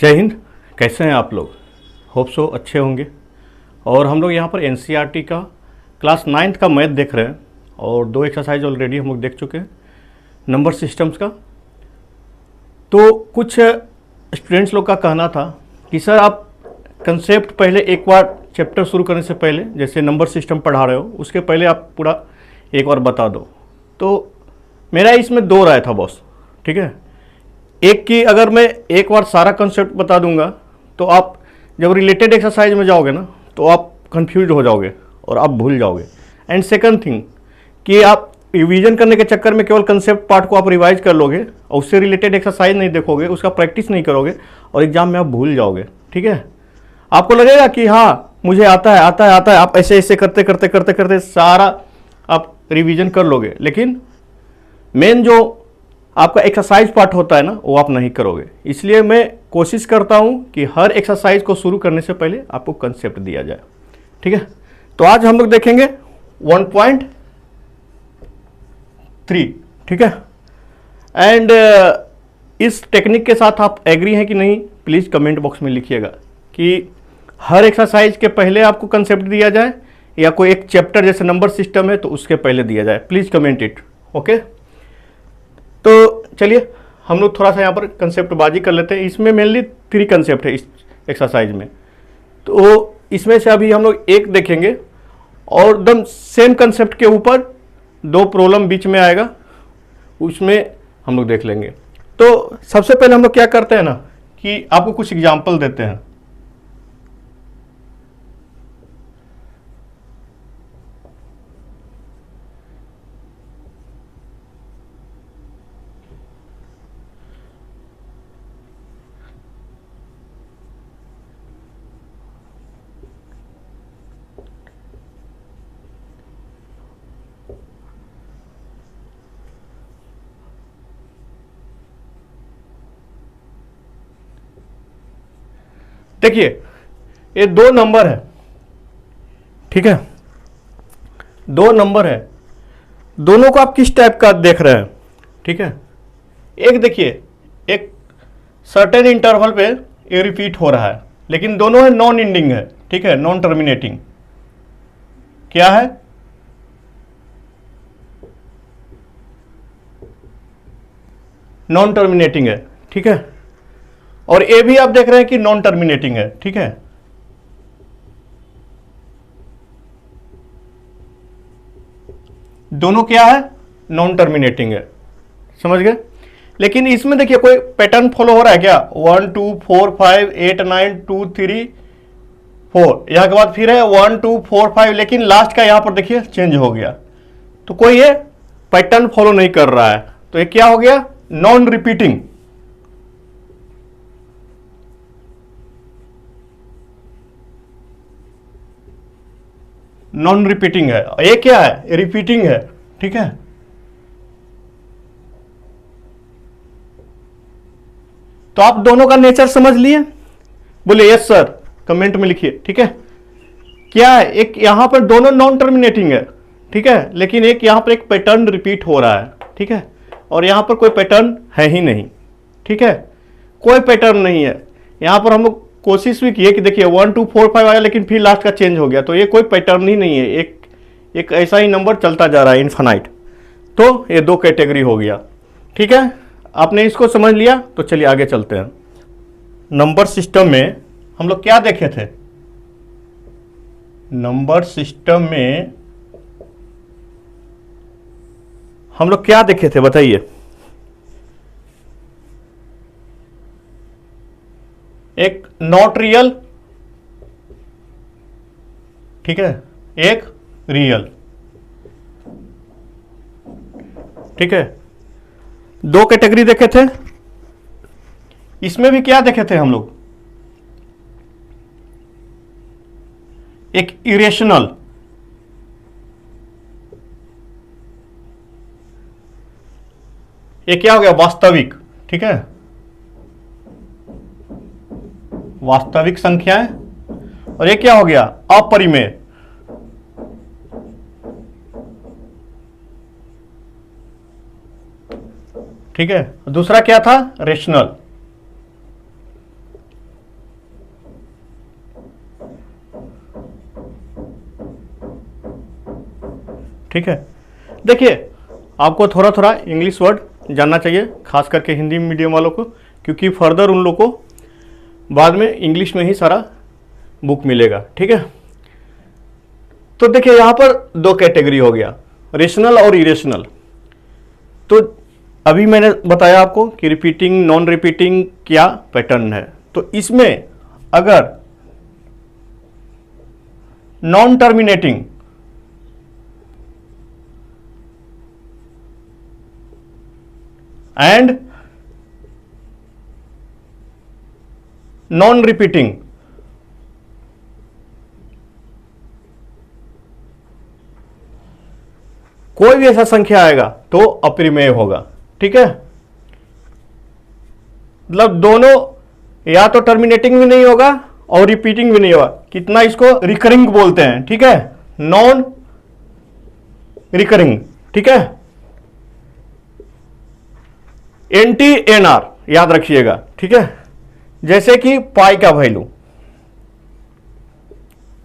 जय हिंद। कैसे हैं आप लोग? होप सो अच्छे होंगे। और हम लोग यहाँ पर एनसीईआरटी का क्लास 9th का मैथ देख रहे हैं और 2 एक्सरसाइज ऑलरेडी हम लोग देख चुके हैं नंबर सिस्टम्स का। तो कुछ स्टूडेंट्स लोग का कहना था कि सर आप कंसेप्ट पहले एक बार चैप्टर शुरू करने से पहले, जैसे नंबर सिस्टम पढ़ा रहे हो उसके पहले आप पूरा एक बार बता दो। तो मेरा इसमें 2 राय था बॉस, ठीक है। एक कि अगर मैं एक बार सारा कंसेप्ट बता दूंगा तो आप जब रिलेटेड एक्सरसाइज में जाओगे ना तो आप कंफ्यूज हो जाओगे और आप भूल जाओगे। एंड सेकंड थिंग कि आप रिवीजन करने के चक्कर में केवल कंसेप्ट पार्ट को आप रिवाइज कर लोगे और उससे रिलेटेड एक्सरसाइज नहीं देखोगे, उसका प्रैक्टिस नहीं करोगे और एग्जाम में आप भूल जाओगे, ठीक है। आपको लगेगा कि हाँ मुझे आता है, आप ऐसे ऐसे करते करते करते करते सारा आप रिवीजन कर लोगे, लेकिन मेन जो आपका एक्सरसाइज पार्ट होता है ना वो आप नहीं करोगे। इसलिए मैं कोशिश करता हूं कि हर एक्सरसाइज को शुरू करने से पहले आपको कंसेप्ट दिया जाए, ठीक है। तो आज हम लोग देखेंगे 1.3, ठीक है। एंड इस टेक्निक के साथ आप एग्री हैं कि नहीं, प्लीज़ कमेंट बॉक्स में लिखिएगा कि हर एक्सरसाइज के पहले आपको कंसेप्ट दिया जाए या कोई एक चैप्टर जैसे नंबर सिस्टम है तो उसके पहले दिया जाए। Please comment it, okay. तो चलिए हम लोग थोड़ा सा यहाँ पर कंसेप्ट बाजी कर लेते हैं। इसमें मेनली 3 कंसेप्ट है इस एक्सरसाइज में, तो इसमें से अभी हम लोग एक देखेंगे और एकदम सेम कंसेप्ट के ऊपर 2 प्रॉब्लम बीच में आएगा, उसमें हम लोग देख लेंगे। तो सबसे पहले हम लोग क्या करते हैं ना कि आपको कुछ एग्जाम्पल देते हैं। देखिए ये 2 नंबर है, ठीक है। 2 नंबर है, दोनों को आप किस टाइप का देख रहे हैं, ठीक है। एक देखिए, एक सर्टेन इंटरवल पे ये रिपीट हो रहा है, लेकिन दोनों है नॉन एंडिंग है, ठीक है, नॉन टर्मिनेटिंग। क्या है? नॉन टर्मिनेटिंग है, ठीक है। और ये भी आप देख रहे हैं कि नॉन टर्मिनेटिंग है, ठीक है। दोनों क्या है? नॉन टर्मिनेटिंग है, समझ गए। लेकिन इसमें देखिए कोई पैटर्न फॉलो हो रहा है क्या? 1 2 4 5 8 9 2 3 4, यहां के बाद फिर है 1 2 4 5, लेकिन लास्ट का यहां पर देखिए चेंज हो गया, तो कोई ये पैटर्न फॉलो नहीं कर रहा है, तो ये क्या हो गया? Non repeating. नॉन रिपीटिंग है। ये क्या है? रिपीटिंग है, ठीक है। तो आप दोनों का नेचर समझ लिए? बोले यस सर, कमेंट में लिखिए, ठीक है। क्या है? एक यहां पर दोनों नॉन टर्मिनेटिंग है, ठीक है, लेकिन एक यहां पर एक पैटर्न रिपीट हो रहा है, ठीक है, और यहां पर कोई पैटर्न है ही नहीं, ठीक है, कोई पैटर्न नहीं है। यहां पर हम लोग कोशिश भी किए कि देखिए 1 2 4 5 आया, लेकिन फिर लास्ट का चेंज हो गया, तो ये कोई पैटर्न ही नहीं है, एक ऐसा ही नंबर चलता जा रहा है इनफाइनाइट। तो ये 2 कैटेगरी हो गया, ठीक है। आपने इसको समझ लिया, तो चलिए आगे चलते हैं। नंबर सिस्टम में हम लोग क्या देखे थे? नंबर सिस्टम में हम लोग क्या देखे थे बताइए? एक नॉट रियल, ठीक है, एक रियल, ठीक है। 2 कैटेगरी देखे थे। इसमें भी क्या देखे थे हम लोग? एक इरेशनल, ये क्या हो गया? वास्तविक, ठीक है, वास्तविक संख्याएं। और ये क्या हो गया? अपरिमेय, ठीक है। दूसरा क्या था? रेशनल, ठीक है। देखिए, आपको थोड़ा थोड़ा इंग्लिश वर्ड जानना चाहिए, खास करके हिंदी मीडियम वालों को, क्योंकि फर्दर उन लोग को बाद में इंग्लिश में ही सारा बुक मिलेगा। ठीक है। तो देखिए, यहाँ पर दो कैटेगरी हो गया, रेशनल और इरेशनल। तो अभी मैंने बताया आपको कि रिपीटिंग, नॉन रिपीटिंग क्या पैटर्न है। तो इसमें अगर non terminating and non repeating कोई भी ऐसा संख्या आएगा तो अप्रमेय होगा। ठीक है। मतलब दोनों या तो टर्मिनेटिंग भी नहीं होगा और रिपीटिंग भी नहीं होगा। कितना इसको रिकरिंग बोलते हैं। ठीक है, नॉन रिकरिंग। ठीक है, NTNR याद रखिएगा। ठीक है, जैसे कि पाई का वैल्यू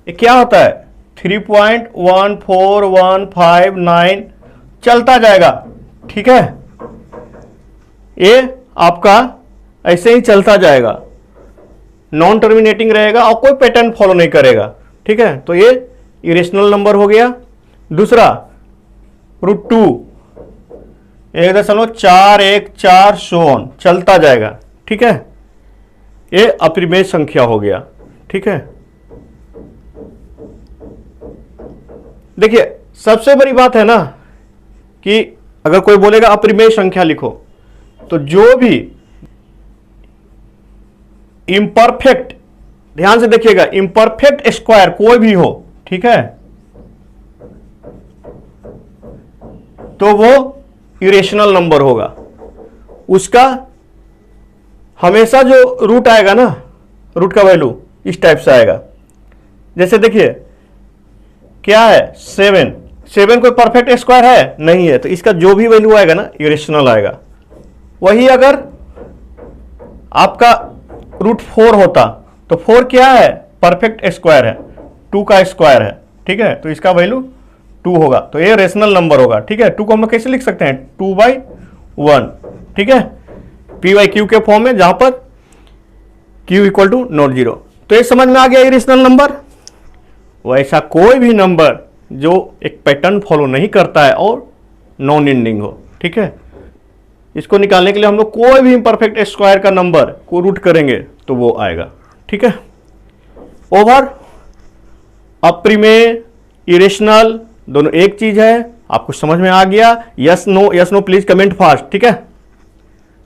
ये क्या होता है, 3.14159 चलता जाएगा। ठीक है, ये आपका ऐसे ही चलता जाएगा, नॉन टर्मिनेटिंग रहेगा और कोई पैटर्न फॉलो नहीं करेगा। ठीक है, तो ये इरेशनल नंबर हो गया। दूसरा √2 1.414 सो ऑन चलता जाएगा। ठीक है, ये अप्रमेय संख्या हो गया। ठीक है। देखिए, सबसे बड़ी बात है ना कि अगर कोई बोलेगा अप्रमेय संख्या लिखो, तो जो भी इम्परफेक्ट, ध्यान से देखिएगा, इम्परफेक्ट स्क्वायर कोई भी हो, ठीक है, तो वो इरेशनल नंबर होगा। उसका हमेशा जो रूट आएगा ना, रूट का वैल्यू इस टाइप से आएगा। जैसे देखिए, क्या है 7 कोई परफेक्ट स्क्वायर है नहीं है, तो इसका जो भी वैल्यू आएगा ना इरेशनल आएगा। वही अगर आपका √4 होता तो 4 क्या है, परफेक्ट स्क्वायर है, 2 का स्क्वायर है। ठीक है, तो इसका वैल्यू 2 होगा, तो ये रेशनल नंबर होगा। ठीक है, 2 को हम लोग कैसे लिख सकते हैं, 2/1। ठीक है, p/q के फॉर्म में, जहां पर q = नॉट 0। तो ये समझ में आ गया इरेशनल नंबर। वैसा कोई भी नंबर जो एक पैटर्न फॉलो नहीं करता है और नॉन एंडिंग हो। ठीक है, इसको निकालने के लिए हम लोग कोई भी इम्परफेक्ट स्क्वायर का नंबर को रूट करेंगे तो वो आएगा। ठीक है, ओवर अप्रमेय इरेशनल दोनों एक चीज है। आपको समझ में आ गया? Yes no please comment fast. ठीक है,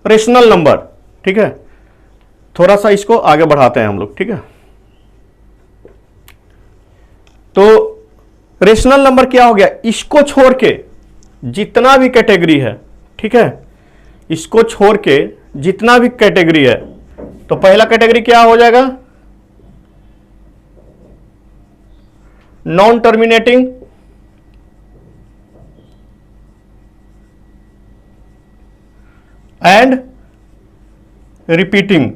रेशनल नंबर। ठीक है, थोड़ा सा इसको आगे बढ़ाते हैं हम लोग। ठीक है, तो रेशनल नंबर क्या हो गया, इसको छोड़ के जितना भी कैटेगरी है, ठीक है, इसको छोड़ के जितना भी कैटेगरी है, तो पहला कैटेगरी क्या हो जाएगा, नॉन टर्मिनेटिंग एंड रिपीटिंग।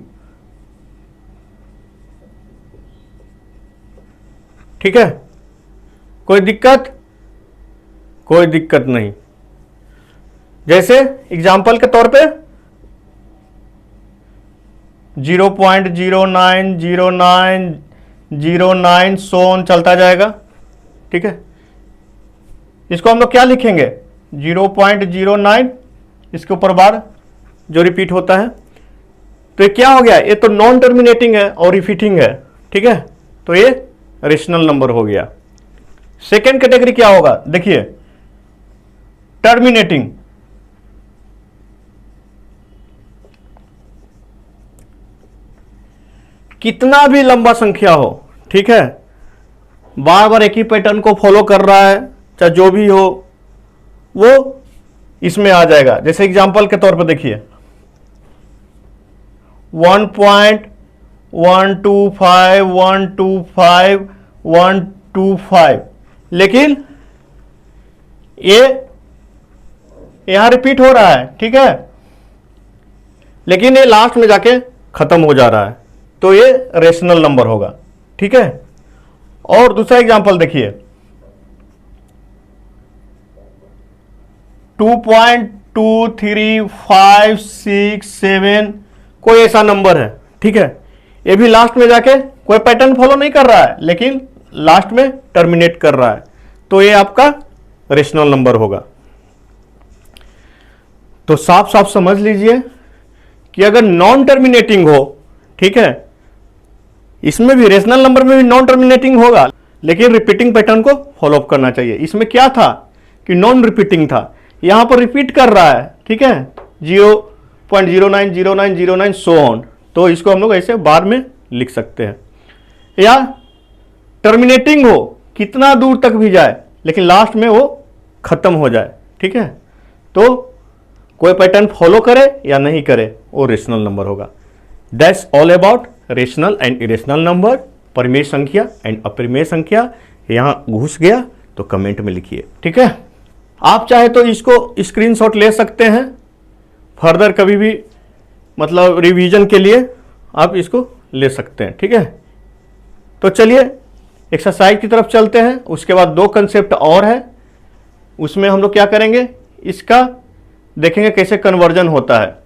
ठीक है, कोई दिक्कत? कोई दिक्कत नहीं। जैसे एग्जाम्पल के तौर पे 0.090909 सोन चलता जाएगा। ठीक है, इसको हम लोग क्या लिखेंगे, 0.09, इसके ऊपर बार जो रिपीट होता है। तो ये क्या हो गया, ये तो नॉन टर्मिनेटिंग है और रिपीटिंग है। ठीक है, तो ये रेशनल नंबर हो गया। सेकेंड कैटेगरी क्या होगा, देखिए, टर्मिनेटिंग। कितना भी लंबा संख्या हो, ठीक है, बार बार एक ही पैटर्न को फॉलो कर रहा है, चाहे जो भी हो, वो इसमें आ जाएगा। जैसे एग्जांपल के तौर पर देखिए, 1.125 लेकिन ये यहां रिपीट हो रहा है। ठीक है, लेकिन ये लास्ट में जाके खत्म हो जा रहा है, तो ये रेशनल नंबर होगा। ठीक है, और दूसरा एग्जांपल देखिए, 2.2357 कोई ऐसा नंबर है, ठीक है। ये भी लास्ट में जाके कोई पैटर्न फॉलो नहीं कर रहा है, लेकिन लास्ट में टर्मिनेट कर रहा है, तो ये आपका रेशनल नंबर होगा। तो साफ साफ समझ लीजिए कि अगर नॉन टर्मिनेटिंग हो, ठीक है, इसमें भी रेशनल नंबर में भी नॉन टर्मिनेटिंग होगा, लेकिन रिपीटिंग पैटर्न को फॉलो अप करना चाहिए। इसमें क्या था कि नॉन रिपीटिंग था, यहां पर रिपीट कर रहा है, ठीक है, 0.090909 सो ऑन, तो इसको हम लोग ऐसे बाद में लिख सकते हैं। या टर्मिनेटिंग हो, कितना दूर तक भी जाए लेकिन लास्ट में वो खत्म हो जाए, ठीक है, तो कोई पैटर्न फॉलो करे या नहीं करे वो रेशनल नंबर होगा। That's all about rational and irrational number, परिमेय संख्या एंड अपरिमेय संख्या। यहां घुस गया तो कमेंट में लिखिए, ठीक है। आप चाहे तो इसको स्क्रीनशॉट ले सकते हैं, फर्दर कभी भी मतलब रिवीजन के लिए आप इसको ले सकते हैं, ठीक है। तो चलिए एक्सरसाइज की तरफ चलते हैं। उसके बाद दो कंसेप्ट और है, उसमें हम लोग क्या करेंगे, इसका देखेंगे कैसे कन्वर्जन होता है,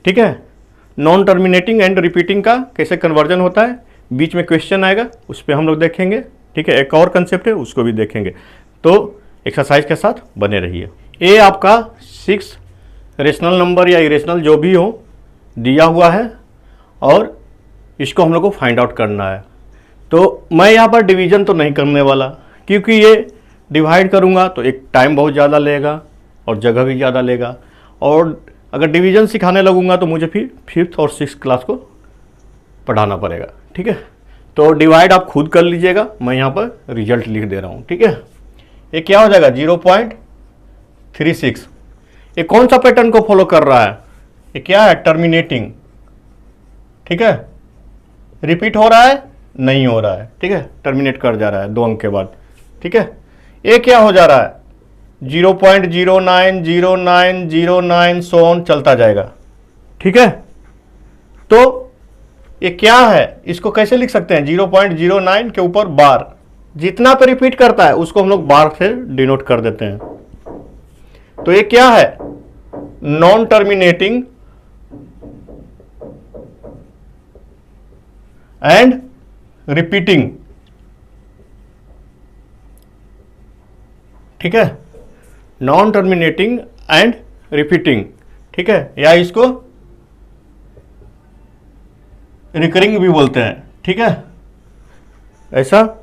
ठीक है, नॉन टर्मिनेटिंग एंड रिपीटिंग का कैसे कन्वर्जन होता है। बीच में क्वेश्चन आएगा, उस पर हम लोग देखेंगे, ठीक है। एक और कंसेप्ट है, उसको भी देखेंगे। तो एक्सरसाइज के साथ बने रहिए। ये आपका 6 रेशनल नंबर या इरेशनल जो भी हो दिया हुआ है, और इसको हम लोग को फाइंड आउट करना है। तो मैं यहाँ पर डिवीजन तो नहीं करने वाला, क्योंकि ये डिवाइड करूँगा तो एक टाइम बहुत ज़्यादा लेगा और जगह भी ज़्यादा लेगा, और अगर डिवीजन सिखाने लगूंगा तो मुझे फिर 5th और 6th क्लास को पढ़ाना पड़ेगा, ठीक है। तो डिवाइड आप खुद कर लीजिएगा, मैं यहाँ पर रिजल्ट लिख दे रहा हूँ, ठीक है। ये क्या हो जाएगा 0.36। ये कौन सा पैटर्न को फॉलो कर रहा है, ये क्या है, टर्मिनेटिंग, ठीक है। रिपीट हो रहा है, नहीं हो रहा है, ठीक है, टर्मिनेट कर जा रहा है 2 अंक के बाद, ठीक है। ये क्या हो जा रहा है 0.090909 सो ऑन चलता जाएगा, ठीक है। तो ये क्या है, इसको कैसे लिख सकते हैं, 0.09 के ऊपर बार, जितना पे रिपीट करता है उसको हम लोग बार से डिनोट कर देते हैं। तो ये क्या है, नॉन टर्मिनेटिंग एंड रिपीटिंग, ठीक है, नॉन टर्मिनेटिंग एंड रिपीटिंग, ठीक है, या इसको रिकरिंग भी बोलते हैं, ठीक है, ऐसा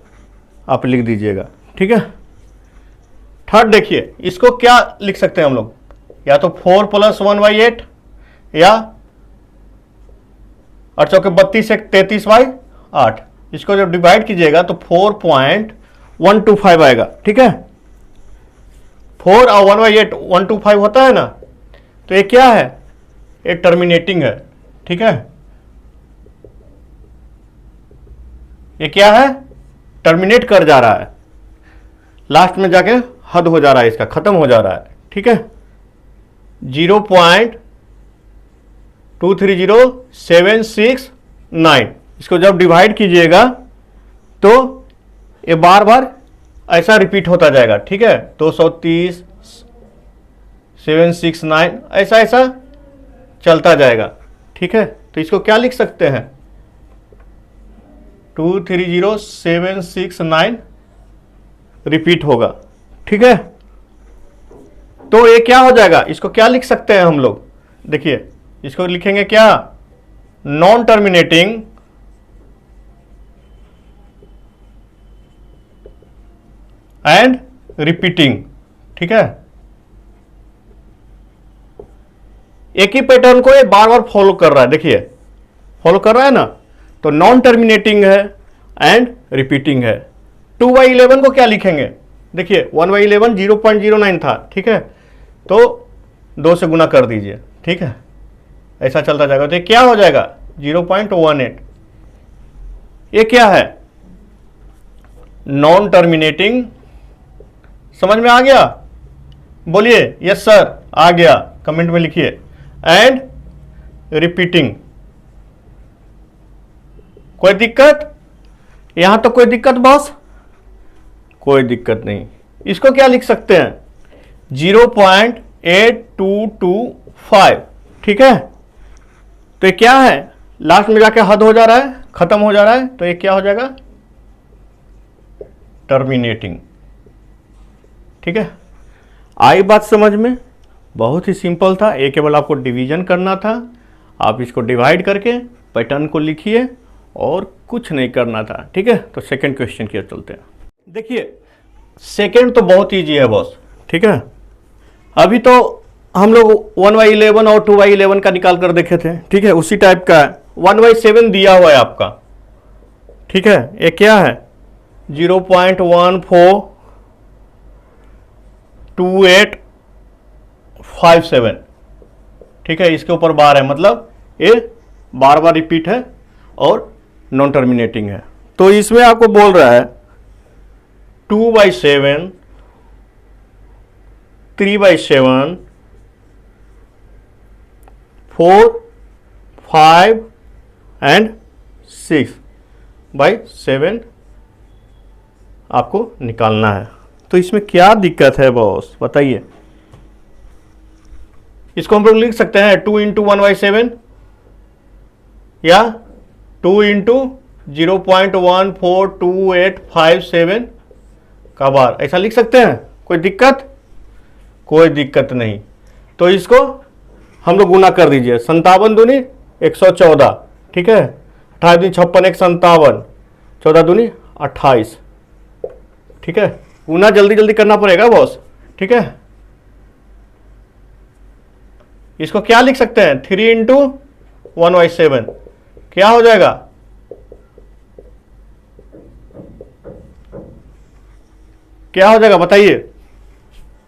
आप लिख दीजिएगा, ठीक है। थर्ड देखिए, इसको क्या लिख सकते हैं हम लोग, या तो 4 + 1/8 या 8 चौके 32 एक 33/8। इसको जब डिवाइड कीजिएगा तो 4.125 आएगा, ठीक है। 4 और 1/8 125 होता है ना, तो ये क्या है, ये टर्मिनेटिंग है, ठीक है। ये क्या है, टर्मिनेट कर जा रहा है, लास्ट में जाके हद हो जा रहा है, इसका खत्म हो जा रहा है, ठीक है। 0.230769, इसको जब डिवाइड कीजिएगा तो ये बार बार ऐसा रिपीट होता जाएगा, ठीक है। 230 769 ऐसा ऐसा चलता जाएगा, ठीक है। तो इसको क्या लिख सकते हैं, 230769 रिपीट होगा, ठीक है। तो ये क्या हो जाएगा, इसको क्या लिख सकते हैं हम लोग, देखिए इसको लिखेंगे क्या, नॉन टर्मिनेटिंग एंड रिपीटिंग, ठीक है। एक ही पैटर्न को ये बार बार फॉलो कर रहा है, देखिए फॉलो कर रहा है ना, तो नॉन टर्मिनेटिंग है एंड रिपीटिंग है। 2/11 को क्या लिखेंगे, देखिए 1/11 0.09 था, ठीक है, तो 2 से गुना कर दीजिए, ठीक है, ऐसा चलता जाएगा। तो ये क्या हो जाएगा 0.18। ये क्या है, नॉन टर्मिनेटिंग, समझ में आ गया, बोलिए यस सर आ गया, कमेंट में लिखिए, एंड रिपीटिंग। कोई दिक्कत, यहां तो कोई दिक्कत बॉस, कोई दिक्कत नहीं। इसको क्या लिख सकते हैं, 0.090909 8225, ठीक है। तो ये क्या है, लास्ट में जाके हद हो जा रहा है, खत्म हो जा रहा है, तो ये क्या हो जाएगा, टर्मिनेटिंग, ठीक है। आई बात समझ में, बहुत ही सिंपल था, ये केवल आपको डिवीजन करना था, आप इसको डिवाइड करके पैटर्न को लिखिए और कुछ नहीं करना था, ठीक है। तो सेकंड क्वेश्चन की ओर चलते हैं। देखिए सेकंड तो बहुत ईजी है बॉस, ठीक है। अभी तो हम लोग 1/11 और 2/11 का निकाल कर देखे थे, ठीक है, उसी टाइप का है। 1/7 दिया हुआ है आपका, ठीक है। ये क्या है, 0.142857, ठीक है। इसके ऊपर बार है, मतलब ये बार बार रिपीट है और नॉन टर्मिनेटिंग है। तो इसमें आपको बोल रहा है 2/7, 3/7, 4, 5 एंड 6/7 आपको निकालना है। तो इसमें क्या दिक्कत है बॉस, बताइए। इसको हम लोग लिख सकते हैं 2 × 1/7 या 2 × 0.142857 का बार, ऐसा लिख सकते हैं। कोई दिक्कत, कोई दिक्कत नहीं। तो इसको हम लोग गुना कर दीजिए, 57 दूनी 114, ठीक है। 28 दूनी 56, 1 57, 14 दूनी 28, ठीक है। गुना जल्दी जल्दी करना पड़ेगा बॉस, ठीक है। इसको क्या लिख सकते हैं, 3 × 1/7 क्या हो जाएगा, क्या हो जाएगा बताइए।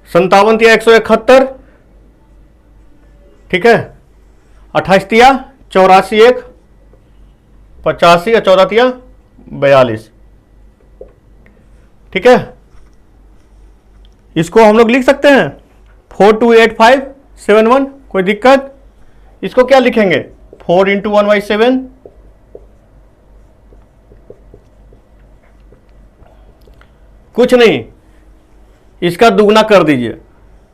57 तिया 171, ठीक है। 28 तिया 84, 1 85 और 14 तिया 42, ठीक है। इसको हम लोग लिख सकते हैं 428571, कोई दिक्कत। इसको क्या लिखेंगे, 4 × 1/7, कुछ नहीं, इसका दुगना कर दीजिए,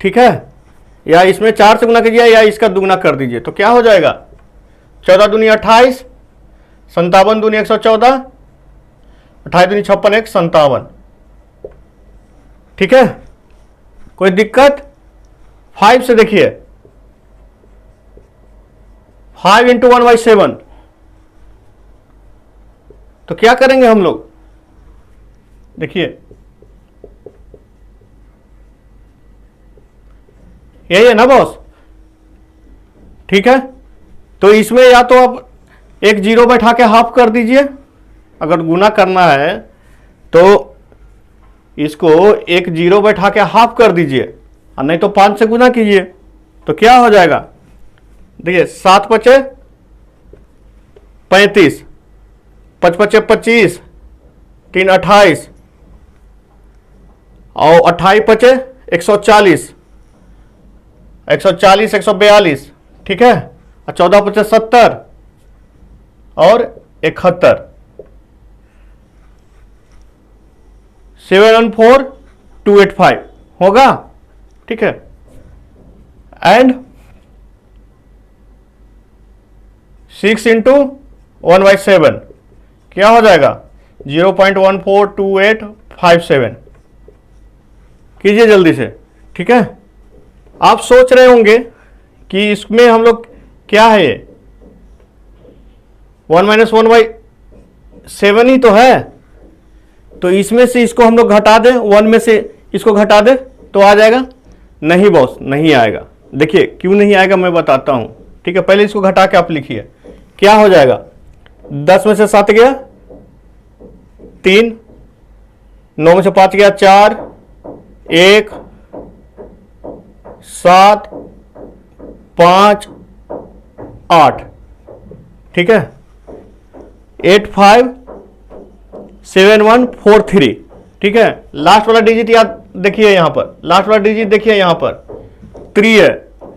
ठीक है। या इसमें 4 से गुना कीजिए या इसका दुगना कर दीजिए, तो क्या हो जाएगा, 14 दूनी 28, 57 दूनी 114, 28 दूनी 56, 1 57, ठीक है। कोई दिक्कत। 5 से देखिए, 5 × 1/7, तो क्या करेंगे हम लोग, देखिए यही है ना बॉस, ठीक है। तो इसमें या तो आप एक जीरो बैठा के हाफ कर दीजिए, अगर गुना करना है तो इसको एक जीरो बैठा के हाफ कर दीजिए, और नहीं तो 5 से गुना कीजिए, तो क्या हो जाएगा, देखिए 7 × 5 = 35, 5 × 5 = 25, 3 = 28 और 28 × 5 = 140, 140, 142, ठीक है। और 14 × 5 = 70 और 71, 714285 होगा, ठीक है। एंड 6 × 1/7 क्या हो जाएगा, 0.142857, कीजिए जल्दी से, ठीक है। आप सोच रहे होंगे कि इसमें हम लोग क्या है, ये 1 - 1/7 ही तो है, तो इसमें से इसको हम लोग घटा दें, 1 में से इसको घटा दें तो आ जाएगा। नहीं बॉस, नहीं आएगा। देखिए क्यों नहीं आएगा मैं बताता हूं, ठीक है। पहले इसको घटा के आप लिखिए, क्या हो जाएगा, 10 में से 7 गया 3, 9 में से 5 गया 4, 1, 7, 5, 8, ठीक है। 857143, ठीक है। लास्ट वाला डिजिट याद देखिए, यहां पर लास्ट वाला डिजिट देखिए, यहां पर 3 है,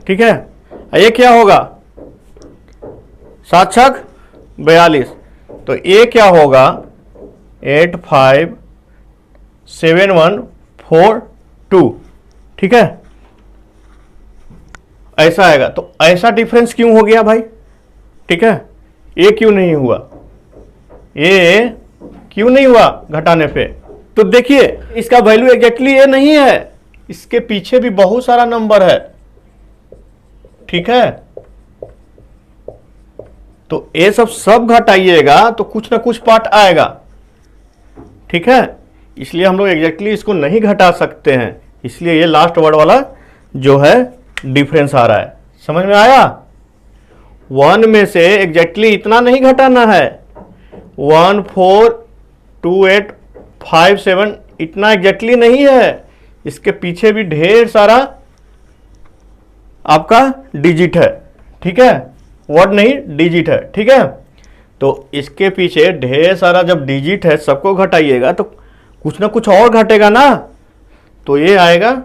ठीक है। ये क्या होगा, 7 × 6 = 42, तो ये क्या होगा, 857142, ठीक है। ऐसा आएगा। तो ऐसा डिफरेंस क्यों हो गया भाई? ठीक है, ये क्यों नहीं हुआ, ये क्यों नहीं हुआ घटाने पे? तो देखिए इसका वैल्यू एग्जैक्टली ये नहीं है, इसके पीछे भी बहुत सारा नंबर है। ठीक है, तो ये सब घटाइएगा तो कुछ ना कुछ पार्ट आएगा। ठीक है, इसलिए हम लोग एग्जैक्टली इसको नहीं घटा सकते हैं, इसलिए ये लास्ट वर्ड वाला जो है डिफरेंस आ रहा है। समझ में आया? 1 में से एग्जैक्टली इतना नहीं घटाना है, 1 4 2 8 5 7 इतना एग्जैक्टली नहीं है, इसके पीछे भी ढेर सारा आपका डिजिट है। ठीक है, वर्ड नहीं डिजिट है। ठीक है, तो इसके पीछे ढेर सारा जब डिजिट है सबको घटाइएगा तो कुछ ना कुछ और घटेगा ना, तो ये आएगा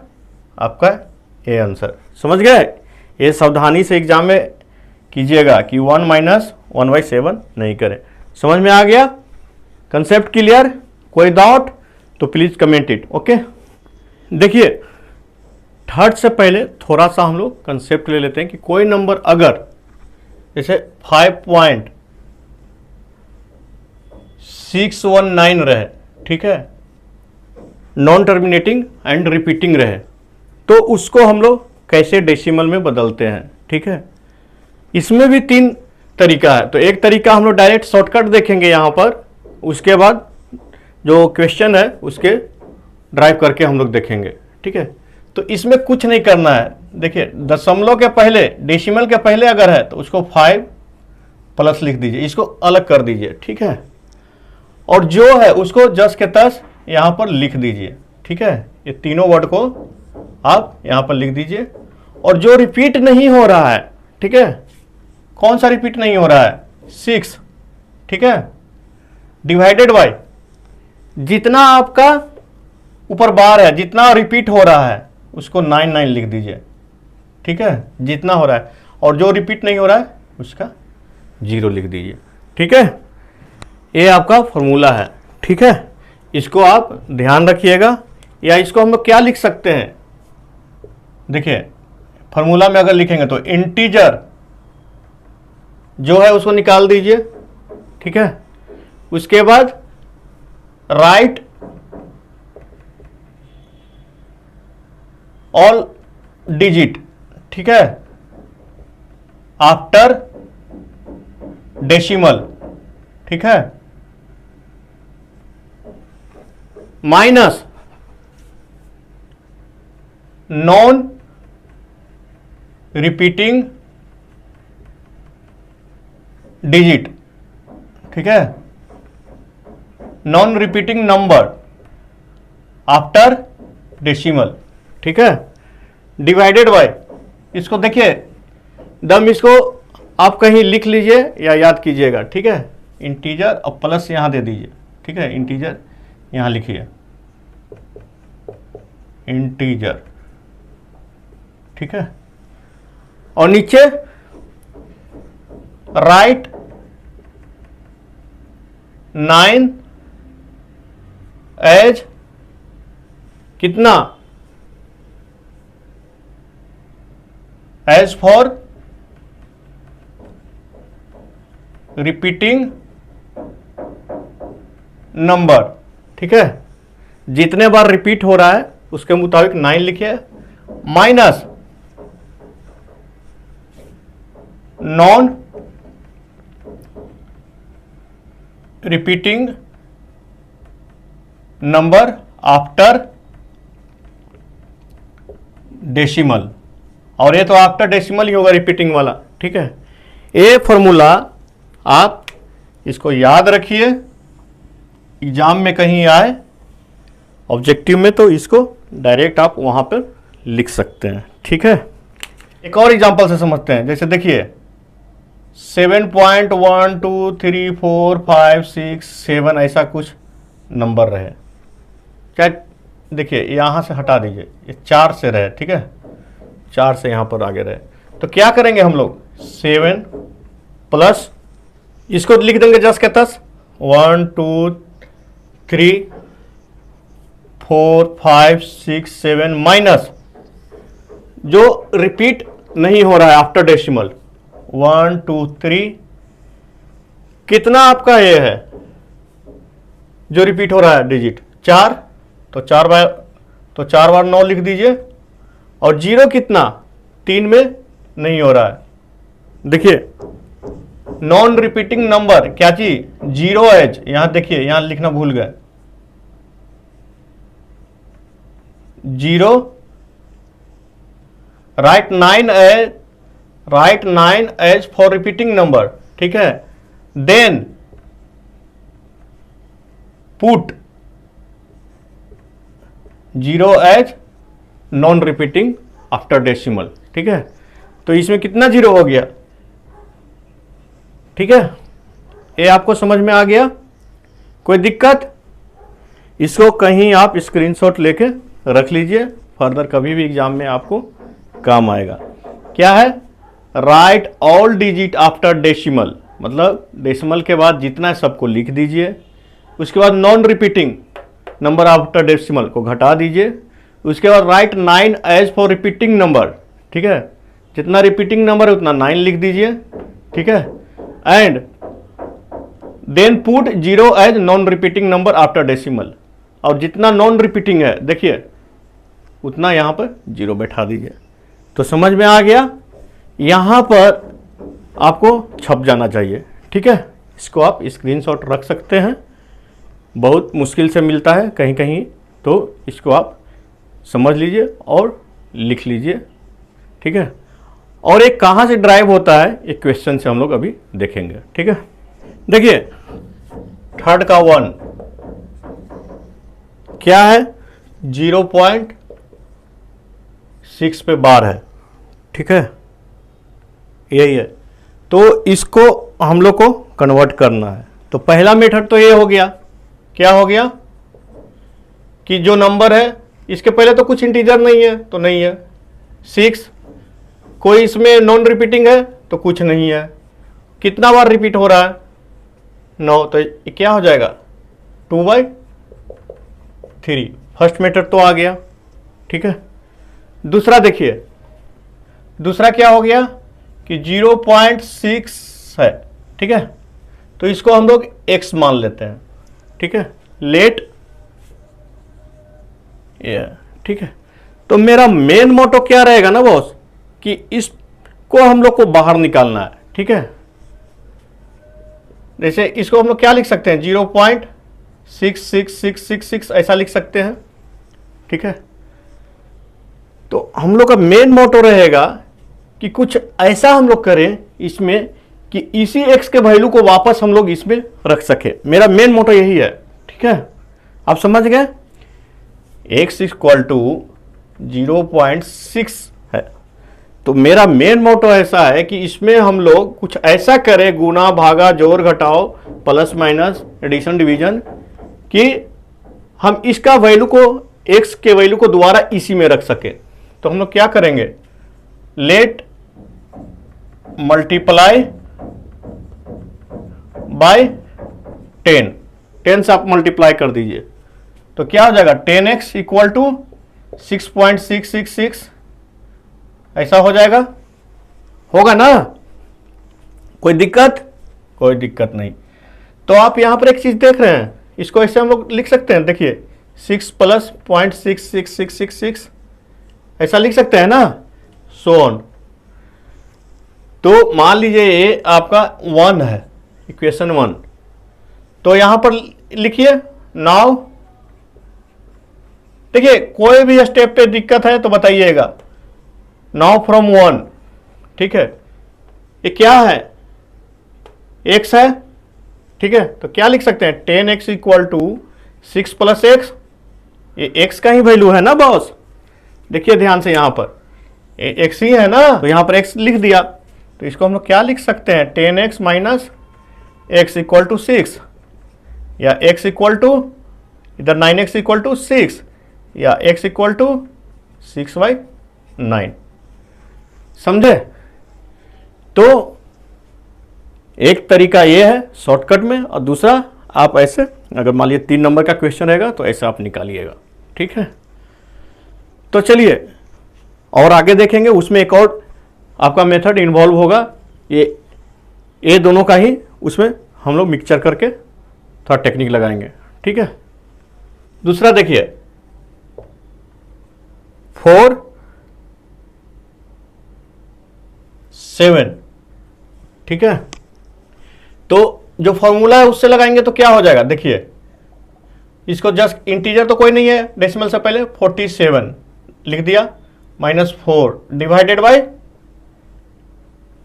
आपका ये आंसर। समझ गए? ये सावधानी से एग्जाम में कीजिएगा कि 1 - 1/7 नहीं करें। समझ में आ गया? Concept clear? कोई डाउट तो प्लीज कमेंट इट। ओके, देखिए थर्ड से पहले थोड़ा सा हम लोग कंसेप्ट ले लेते हैं कि कोई नंबर अगर जैसे 5.619 रहे, ठीक है, नॉन टर्मिनेटिंग एंड रिपीटिंग रहे, तो उसको हम लोग कैसे डेसिमल में बदलते हैं। ठीक है, इसमें भी 3 तरीका है। तो एक तरीका हम लोग डायरेक्ट शॉर्टकट देखेंगे यहाँ पर, उसके बाद जो क्वेश्चन है उसके ड्राइव करके हम लोग देखेंगे। ठीक है, तो इसमें कुछ नहीं करना है। देखिए दशमलव के पहले, डेसिमल के पहले अगर है तो उसको 5 प्लस लिख दीजिए, इसको अलग कर दीजिए। ठीक है, और जो है उसको जस के तस यहाँ पर लिख दीजिए। ठीक है, ये तीनों वर्ड को आप यहाँ पर लिख दीजिए। और जो रिपीट नहीं हो रहा है, ठीक है, कौन सा रिपीट नहीं हो रहा है? 6। ठीक है, डिवाइडेड बाय जितना आपका ऊपर बार है, जितना रिपीट हो रहा है उसको 9 लिख दीजिए। ठीक है, जितना हो रहा है, और जो रिपीट नहीं हो रहा है उसका 0 लिख दीजिए। ठीक है, ये आपका फॉर्मूला है। ठीक है, इसको आप ध्यान रखिएगा। या इसको हम लोग क्या लिख सकते हैं? देखिए फॉर्मूला में अगर लिखेंगे तो इंटीजर जो है उसको निकाल दीजिए। ठीक है, उसके बाद राइट ऑल डिजिट, ठीक है, आफ्टर डेसिमल। ठीक है, माइनस नॉन रिपीटिंग डिजिट। ठीक है, non repeating number after decimal. ठीक है, डिवाइडेड बाय, इसको देखिए दम, इसको आप कहीं लिख लीजिए या याद कीजिएगा। ठीक है, इंटीजर और प्लस यहां दे दीजिए। ठीक है, इंटीजर यहां लिखिए, इंटीजर। ठीक है, और नीचे राइट 9 एज कितना? As for repeating number. ठीक है, जितने बार रिपीट हो रहा है उसके मुताबिक 9 लिखिए, minus non repeating number after decimal. और ये तो आफ्टर डेसिमल ही होगा रिपीटिंग वाला। ठीक है, ये फॉर्मूला आप इसको याद रखिए, एग्जाम में कहीं आए ऑब्जेक्टिव में तो इसको डायरेक्ट आप वहां पर लिख सकते हैं। ठीक है, एक और एग्जांपल से समझते हैं। जैसे देखिए 7.1 2 3 4 5 6 7 ऐसा कुछ नंबर रहे, क्या? देखिए यहां से हटा दीजिए, ये 4 से रहे। ठीक है, 4 से यहां पर आगे रहे, तो क्या करेंगे हम लोग? 7 प्लस इसको लिख देंगे जस्ट के तस 1 2 3 4 5 6 7 माइनस जो रिपीट नहीं हो रहा है आफ्टर डेसिमल। 1 2 3 कितना आपका ये है जो रिपीट हो रहा है डिजिट? 4। तो 4 बार 9 लिख दीजिए। और 0 कितना? 3 में नहीं हो रहा है। देखिए नॉन रिपीटिंग नंबर क्या चीज? 0 एज। यहां देखिए, यहां लिखना भूल गए। 0 write 9 as for repeating number, ठीक है। Then put 0 as non repeating after decimal, ठीक है। तो इसमें कितना 0 हो गया? ठीक है, ये आपको समझ में आ गया? कोई दिक्कत? इसको कहीं आप स्क्रीनशॉट लेके रख लीजिए, फर्दर कभी भी एग्जाम में आपको काम आएगा। क्या है? Write all digit after decimal, मतलब डेसिमल के बाद जितना है सबको लिख दीजिए। उसके बाद non repeating number after decimal को घटा दीजिए। उसके बाद write 9 as for repeating number, ठीक है। जितना रिपीटिंग नंबर है उतना 9 लिख दीजिए, ठीक है। And then put 0 as non repeating number after decimal, और जितना नॉन रिपीटिंग है देखिए उतना यहां पर 0 बैठा दीजिए। तो समझ में आ गया? यहां पर आपको छप जाना चाहिए, ठीक है। इसको आप स्क्रीनशॉट रख सकते हैं, बहुत मुश्किल से मिलता है कहीं कहीं, तो इसको आप समझ लीजिए और लिख लीजिए, ठीक है। और एक कहाँ से ड्राइव होता है एक क्वेश्चन से हम लोग अभी देखेंगे, ठीक है। देखिए थर्ड का 1 क्या है? 0.6 पे बार है, ठीक है, यही है। तो इसको हम लोग को कन्वर्ट करना है। तो पहला मेथड तो ये हो गया, क्या हो गया कि जो नंबर है इसके पहले तो कुछ इंटीजर नहीं है, तो नहीं है। 6 कोई इसमें नॉन रिपीटिंग है तो कुछ नहीं है। कितना बार रिपीट हो रहा है? 9। तो ये क्या हो जाएगा? 2/3। फर्स्ट मेथड तो आ गया, ठीक है। दूसरा देखिए, दूसरा क्या हो गया कि 0.6 है, ठीक है। तो इसको हम लोग x मान लेते हैं, ठीक है। लेट ये, ठीक है। तो मेरा मेन मोटो क्या रहेगा ना बॉस, कि इसको हम लोग को बाहर निकालना है, ठीक है। जैसे इसको हम लोग क्या लिख सकते हैं? 0.66666 ऐसा लिख सकते हैं, ठीक है। तो हम लोग का मेन मोटो रहेगा कि कुछ ऐसा हम लोग करें इसमें कि इसी x के वैल्यू को वापस हम लोग इसमें रख सके। मेरा मेन मोटो यही है, ठीक है। आप समझ गए? x इक्वल टू 0.6 है। तो मेरा मेन मोटो ऐसा है कि इसमें हम लोग कुछ ऐसा करें, गुना भागा जोड़ घटाओ प्लस माइनस एडिशन डिवीजन, कि हम इसका वैल्यू को x के वैल्यू को दोबारा इसी में रख सके। तो हम लोग क्या करेंगे? लेट मल्टीप्लाई बाय 10 से आप मल्टीप्लाई कर दीजिए। तो क्या हो जाएगा? 10x इक्वल टू 6.666 ऐसा हो जाएगा, होगा ना? कोई दिक्कत? कोई दिक्कत नहीं। तो आप यहां पर एक चीज देख रहे हैं, इसको ऐसे हम लोग लिख सकते हैं। देखिए 6 प्लस 0.66666 ऐसा लिख सकते हैं ना, सो ऑन। तो मान लीजिए ये आपका 1 है, इक्वेशन 1। तो यहां पर लिखिए नाउ। देखिए कोई भी स्टेप पे दिक्कत है तो बताइएगा। नाउ फ्रॉम 1, ठीक है। ये क्या है? x है, ठीक है। तो क्या लिख सकते हैं? 10x equal to 6 plus x। ये x का ही वैल्यू है ना बॉस? देखिए ध्यान से, यहां पर x ही है ना, तो यहां पर x लिख दिया। तो इसको हम लोग क्या लिख सकते हैं? 10x minus x equal to 6, या x इक्वल टू इधर 9x इक्वल टू 6, या x इक्वल टू 6/9। समझे? तो एक तरीका ये है शॉर्टकट में, और दूसरा आप ऐसे, अगर मान लीजिए 3 नंबर का क्वेश्चन रहेगा तो ऐसे आप निकालिएगा, ठीक है। तो चलिए और आगे देखेंगे। उसमें एक और आपका मेथड इन्वॉल्व होगा, ये दोनों का ही उसमें हम लोग मिक्सचर करके थोड़ा टेक्निक लगाएंगे, ठीक है। दूसरा देखिए 4 7, ठीक है। तो जो फॉर्मूला है उससे लगाएंगे तो क्या हो जाएगा, देखिए इसको जस्ट इंटीजर तो कोई नहीं है डेसिमल से पहले, 47 लिख दिया -4 डिवाइडेड बाय,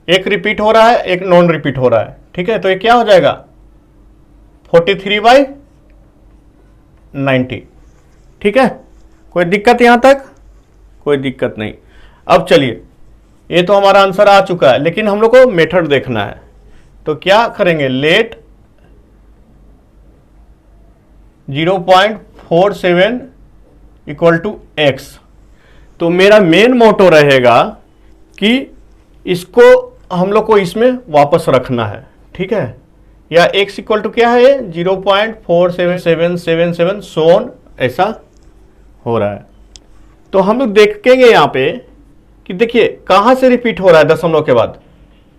एक रिपीट हो रहा है एक नॉन रिपीट हो रहा है, ठीक है। तो ये क्या हो जाएगा 43/90, ठीक है। कोई दिक्कत यहां तक, कोई दिक्कत नहीं। अब चलिए ये तो हमारा आंसर आ चुका है, लेकिन हम लोग को मेथड देखना है। तो क्या करेंगे, लेट 0.47 इक्वल टू x। तो मेरा मेन मोटो रहेगा कि इसको हम लोग को इसमें वापस रखना है, ठीक है। या x इक्वल टू क्या है 0.47777 सोन ऐसा हो रहा है। तो हम लोग देखेंगे यहां पे कि देखिए कहां से रिपीट हो रहा है, दशमलव के बाद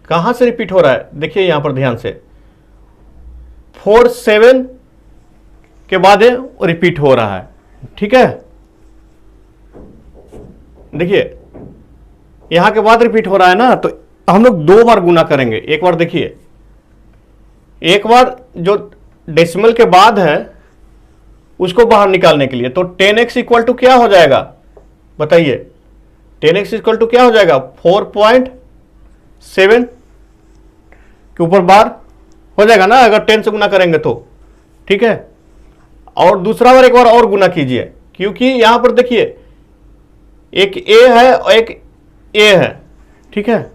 कहां से रिपीट हो रहा है। देखिए यहां पर ध्यान से 47 के बाद रिपीट हो रहा है, ठीक है। देखिए यहां के बाद रिपीट हो रहा है ना, तो हम लोग 2 बार गुना करेंगे। एक बार देखिए, एक बार जो डेसिमल के बाद है उसको बाहर निकालने के लिए, तो 10x इक्वल टू क्या हो जाएगा बताइए, 10x इक्वल टू क्या हो जाएगा 4.7 के ऊपर बार हो जाएगा ना, अगर 10 से गुना करेंगे तो, ठीक है। और दूसरा बार एक बार और गुना कीजिए, क्योंकि यहां पर देखिए एक a है और एक a है, ठीक है।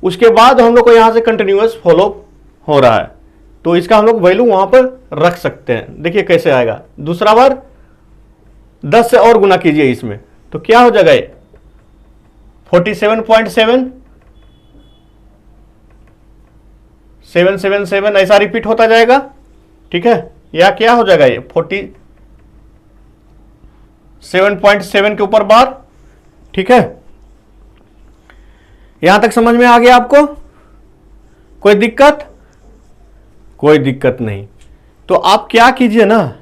उसके बाद हम लोग को यहां से कंटिन्यूअस फॉलो हो रहा है, तो इसका हम लोग वैल्यू वहां पर रख सकते हैं। देखिए कैसे आएगा, दूसरा बार 10 से और गुना कीजिए इसमें, तो क्या हो जाएगा ये 47.7 777 ऐसा रिपीट होता जाएगा, ठीक है। या क्या हो जाएगा ये 47.7 के ऊपर बार, ठीक है। यहां तक समझ में आ गया आपको, कोई दिक्कत, कोई दिक्कत नहीं। तो आप क्या कीजिए ना,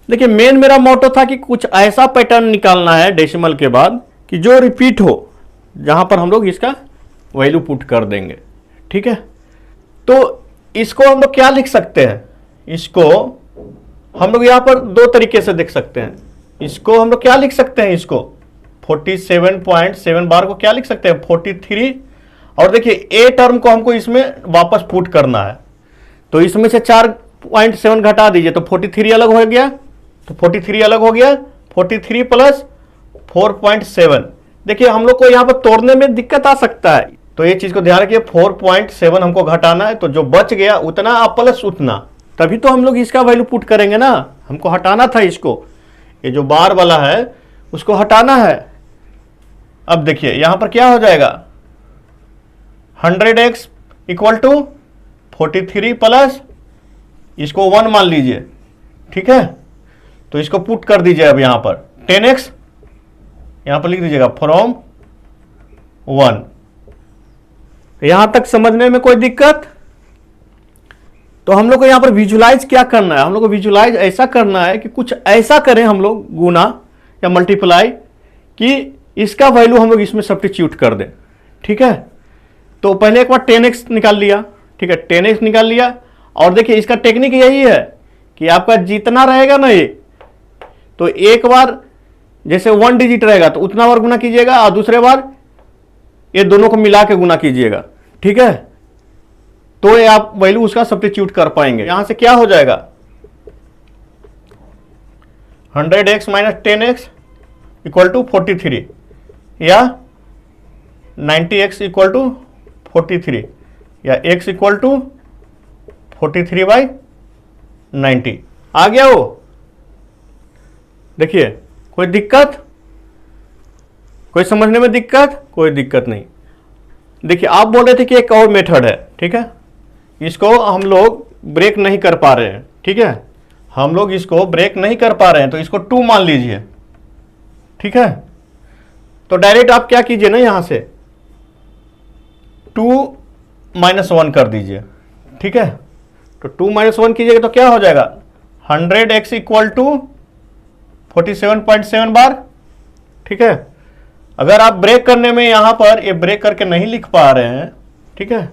देखिए मेन मेरा मोटो था कि कुछ ऐसा पैटर्न निकालना है डेसिमल के बाद कि जो रिपीट हो, जहां पर हम लोग इसका वैल्यू पुट कर देंगे, ठीक है। तो इसको हम लोग क्या लिख सकते हैं, इसको हम लोग यहां पर 2 तरीके से देख सकते हैं। इसको हम लोग क्या लिख सकते हैं, इसको 47.7 बार को क्या लिख सकते हैं 43, और देखिए ए टर्म को हमको इसमें वापस पुट करना है, तो इसमें से 4.7 घटा दीजिए तो 43 अलग हो गया, तो 43 अलग हो गया, 43 प्लस 4.7। देखिए हम लोग को यहां पर तोड़ने में दिक्कत आ सकता है, तो ये चीज को ध्यान रखिए 4.7 हमको घटाना है, तो जो बच गया उतना आप प्लस उतना, तभी तो हम लोग इसका वैल्यू पुट करेंगे ना। हमको हटाना था इसको, ये जो बार वाला है उसको हटाना है। अब देखिए यहां पर क्या हो जाएगा 100x इक्वल टू 43 प्लस इसको 1 मान लीजिए, ठीक है। तो इसको पुट कर दीजिए अब यहां पर 10x, यहां पर लिख दीजिएगा फ्रॉम 1। यहां तक समझने में कोई दिक्कत। तो हम लोग को यहां पर विजुलाइज क्या करना है, हम लोग को विजुलाइज ऐसा करना है कि कुछ ऐसा करें हम लोग गुना या मल्टीप्लाई कि इसका वैल्यू हम लोग इसमें सब्स्टिट्यूट कर दें, ठीक है। तो पहले एक बार 10x निकाल लिया, ठीक है, 10x निकाल लिया। और देखिए इसका टेक्निक यही है कि आपका जितना रहेगा ना ये, तो एक बार जैसे 1 डिजिट रहेगा तो उतना बार गुना कीजिएगा, और दूसरे बार ये दोनों को मिला के गुना कीजिएगा, ठीक है। तो ये आप वैल्यू उसका सब्स्टिट्यूट कर पाएंगे। यहां से क्या हो जाएगा 100x minus 10x equal to 43, या 90x इक्वल टू 43, या x इक्वल टू 43/90 आ गया वो। देखिए कोई दिक्कत, कोई समझने में दिक्कत, कोई दिक्कत नहीं। देखिए आप बोल रहे थे कि एक और मेथड है, ठीक है, इसको हम लोग ब्रेक नहीं कर पा रहे हैं, ठीक है, हम लोग इसको ब्रेक नहीं कर पा रहे हैं, तो इसको 2 मान लीजिए, ठीक है। तो डायरेक्ट आप क्या कीजिए ना, यहां से 2 - 1 कर दीजिए, ठीक है। तो 2 - 1 कीजिएगा तो क्या हो जाएगा, 100x इक्वल टू 47.7 बार, ठीक है। अगर आप ब्रेक करने में यहां पर ये ब्रेक करके नहीं लिख पा रहे हैं, ठीक है,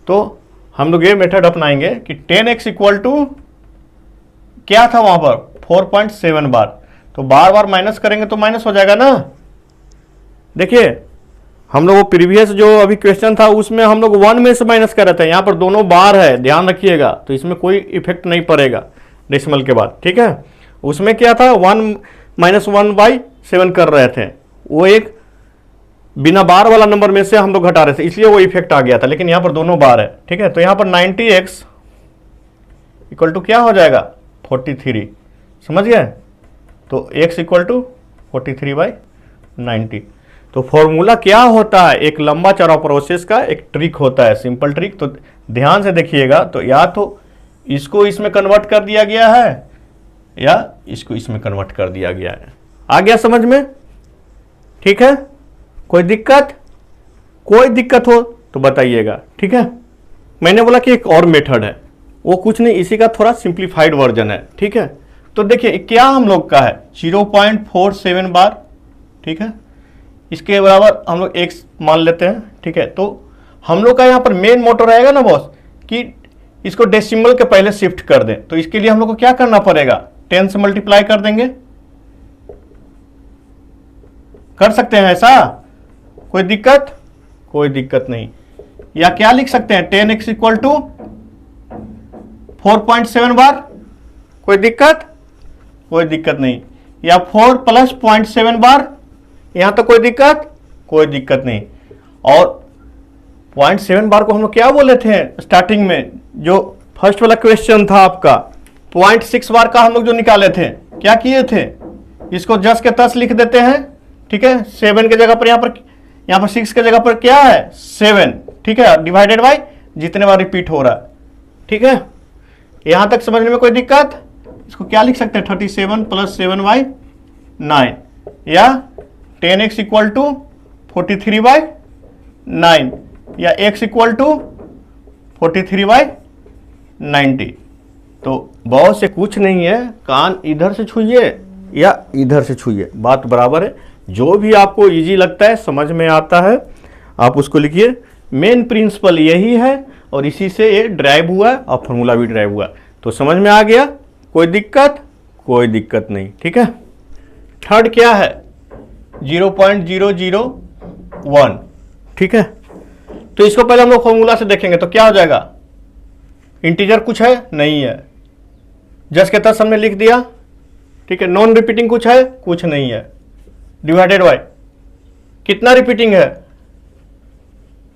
तो हम लोग ये मेथड अपनाएंगे कि 10x इक्वल टू क्या था वहां पर 4.7 बार, तो बार बार माइनस करेंगे तो माइनस हो जाएगा ना। देखिए हम लोग वो प्रीवियस जो अभी क्वेश्चन था उसमें हम लोग 1 में से माइनस कर रहे थे, यहां पर दोनों बार है, ध्यान रखिएगा, तो इसमें कोई इफेक्ट नहीं पड़ेगा डेसिमल के बाद, ठीक है। उसमें क्या था 1 - 1/7 कर रहे थे, वो एक बिना बार वाला नंबर में से हम लोग घटा रहे थे, इसलिए वो इफेक्ट आ गया था, लेकिन यहां पर दोनों बार है, ठीक है। तो यहां पर 90x इक्वल टू क्या हो जाएगा 43, समझ गए। तो x इक्वल टू 43/90। तो फॉर्मूला क्या होता है, एक लंबा चौड़ा प्रोसेस का एक ट्रिक होता है, सिंपल ट्रिक। तो ध्यान से देखिएगा, तो या तो इसको इसमें कन्वर्ट कर दिया गया है या इसको इसमें कन्वर्ट कर दिया गया है। आ गया समझ में, ठीक है। कोई दिक्कत, कोई दिक्कत हो तो बताइएगा, ठीक है। मैंने बोला कि एक और मेथड है, वो कुछ नहीं, इसी का थोड़ा सिंप्लीफाइड वर्जन है, ठीक है। तो देखिए क्या हम लोग का है 0.47 बार, ठीक है। इसके बराबर हम लोग x मान लेते हैं, ठीक है। तो हम लोग का यहाँ पर मेन मोटो रहेगा ना बॉस कि इसको डेसिमल के पहले शिफ्ट कर दें। तो इसके लिए हम लोग को क्या करना पड़ेगा, 10 से मल्टीप्लाई कर देंगे, कर सकते हैं ऐसा, कोई दिक्कत, कोई दिक्कत नहीं। या क्या लिख सकते हैं 10x इक्वल टू 4.7 बार, कोई दिक्कत, कोई दिक्कत नहीं। या 4 + 0.7 बार, यहां तक कोई दिक्कत, कोई दिक्कत नहीं। और 0.7 बार को हम लोग क्या बोले थे स्टार्टिंग में, जो फर्स्ट वाला क्वेश्चन था आपका 0.6 बार का हम लोग जो निकाले थे, क्या किए थे, इसको जस के तस लिख देते हैं, ठीक है। 7 के जगह पर यहां पर 6 के जगह पर क्या है 7, ठीक है, डिवाइडेड बाय जितने बार रिपीट हो रहा है, ठीक है। यहां तक समझने में कोई दिक्कत, इसको क्या लिख सकते हैं 37 + 7/9 या 10x इक्वल टू 43/9 या x इक्वल टू 43/90। तो बहुत से कुछ नहीं है, कान इधर से छूइए या इधर से छूइए, बात बराबर है। जो भी आपको इजी लगता है, समझ में आता है, आप उसको लिखिए। मेन प्रिंसिपल यही है और इसी से ये ड्राइव हुआ है और फॉर्मूला भी ड्राइव हुआ। तो समझ में आ गया, कोई दिक्कत, कोई दिक्कत नहीं, ठीक है। थर्ड क्या है 0.001, ठीक है। तो इसको पहले हम लोग फॉर्मूला से देखेंगे, तो क्या हो जाएगा, इंटीजर कुछ है नहीं है, जस्ट के तस हमने लिख दिया, ठीक है। नॉन रिपीटिंग कुछ है, कुछ नहीं है, डिवाइडेड बाय कितना रिपीटिंग है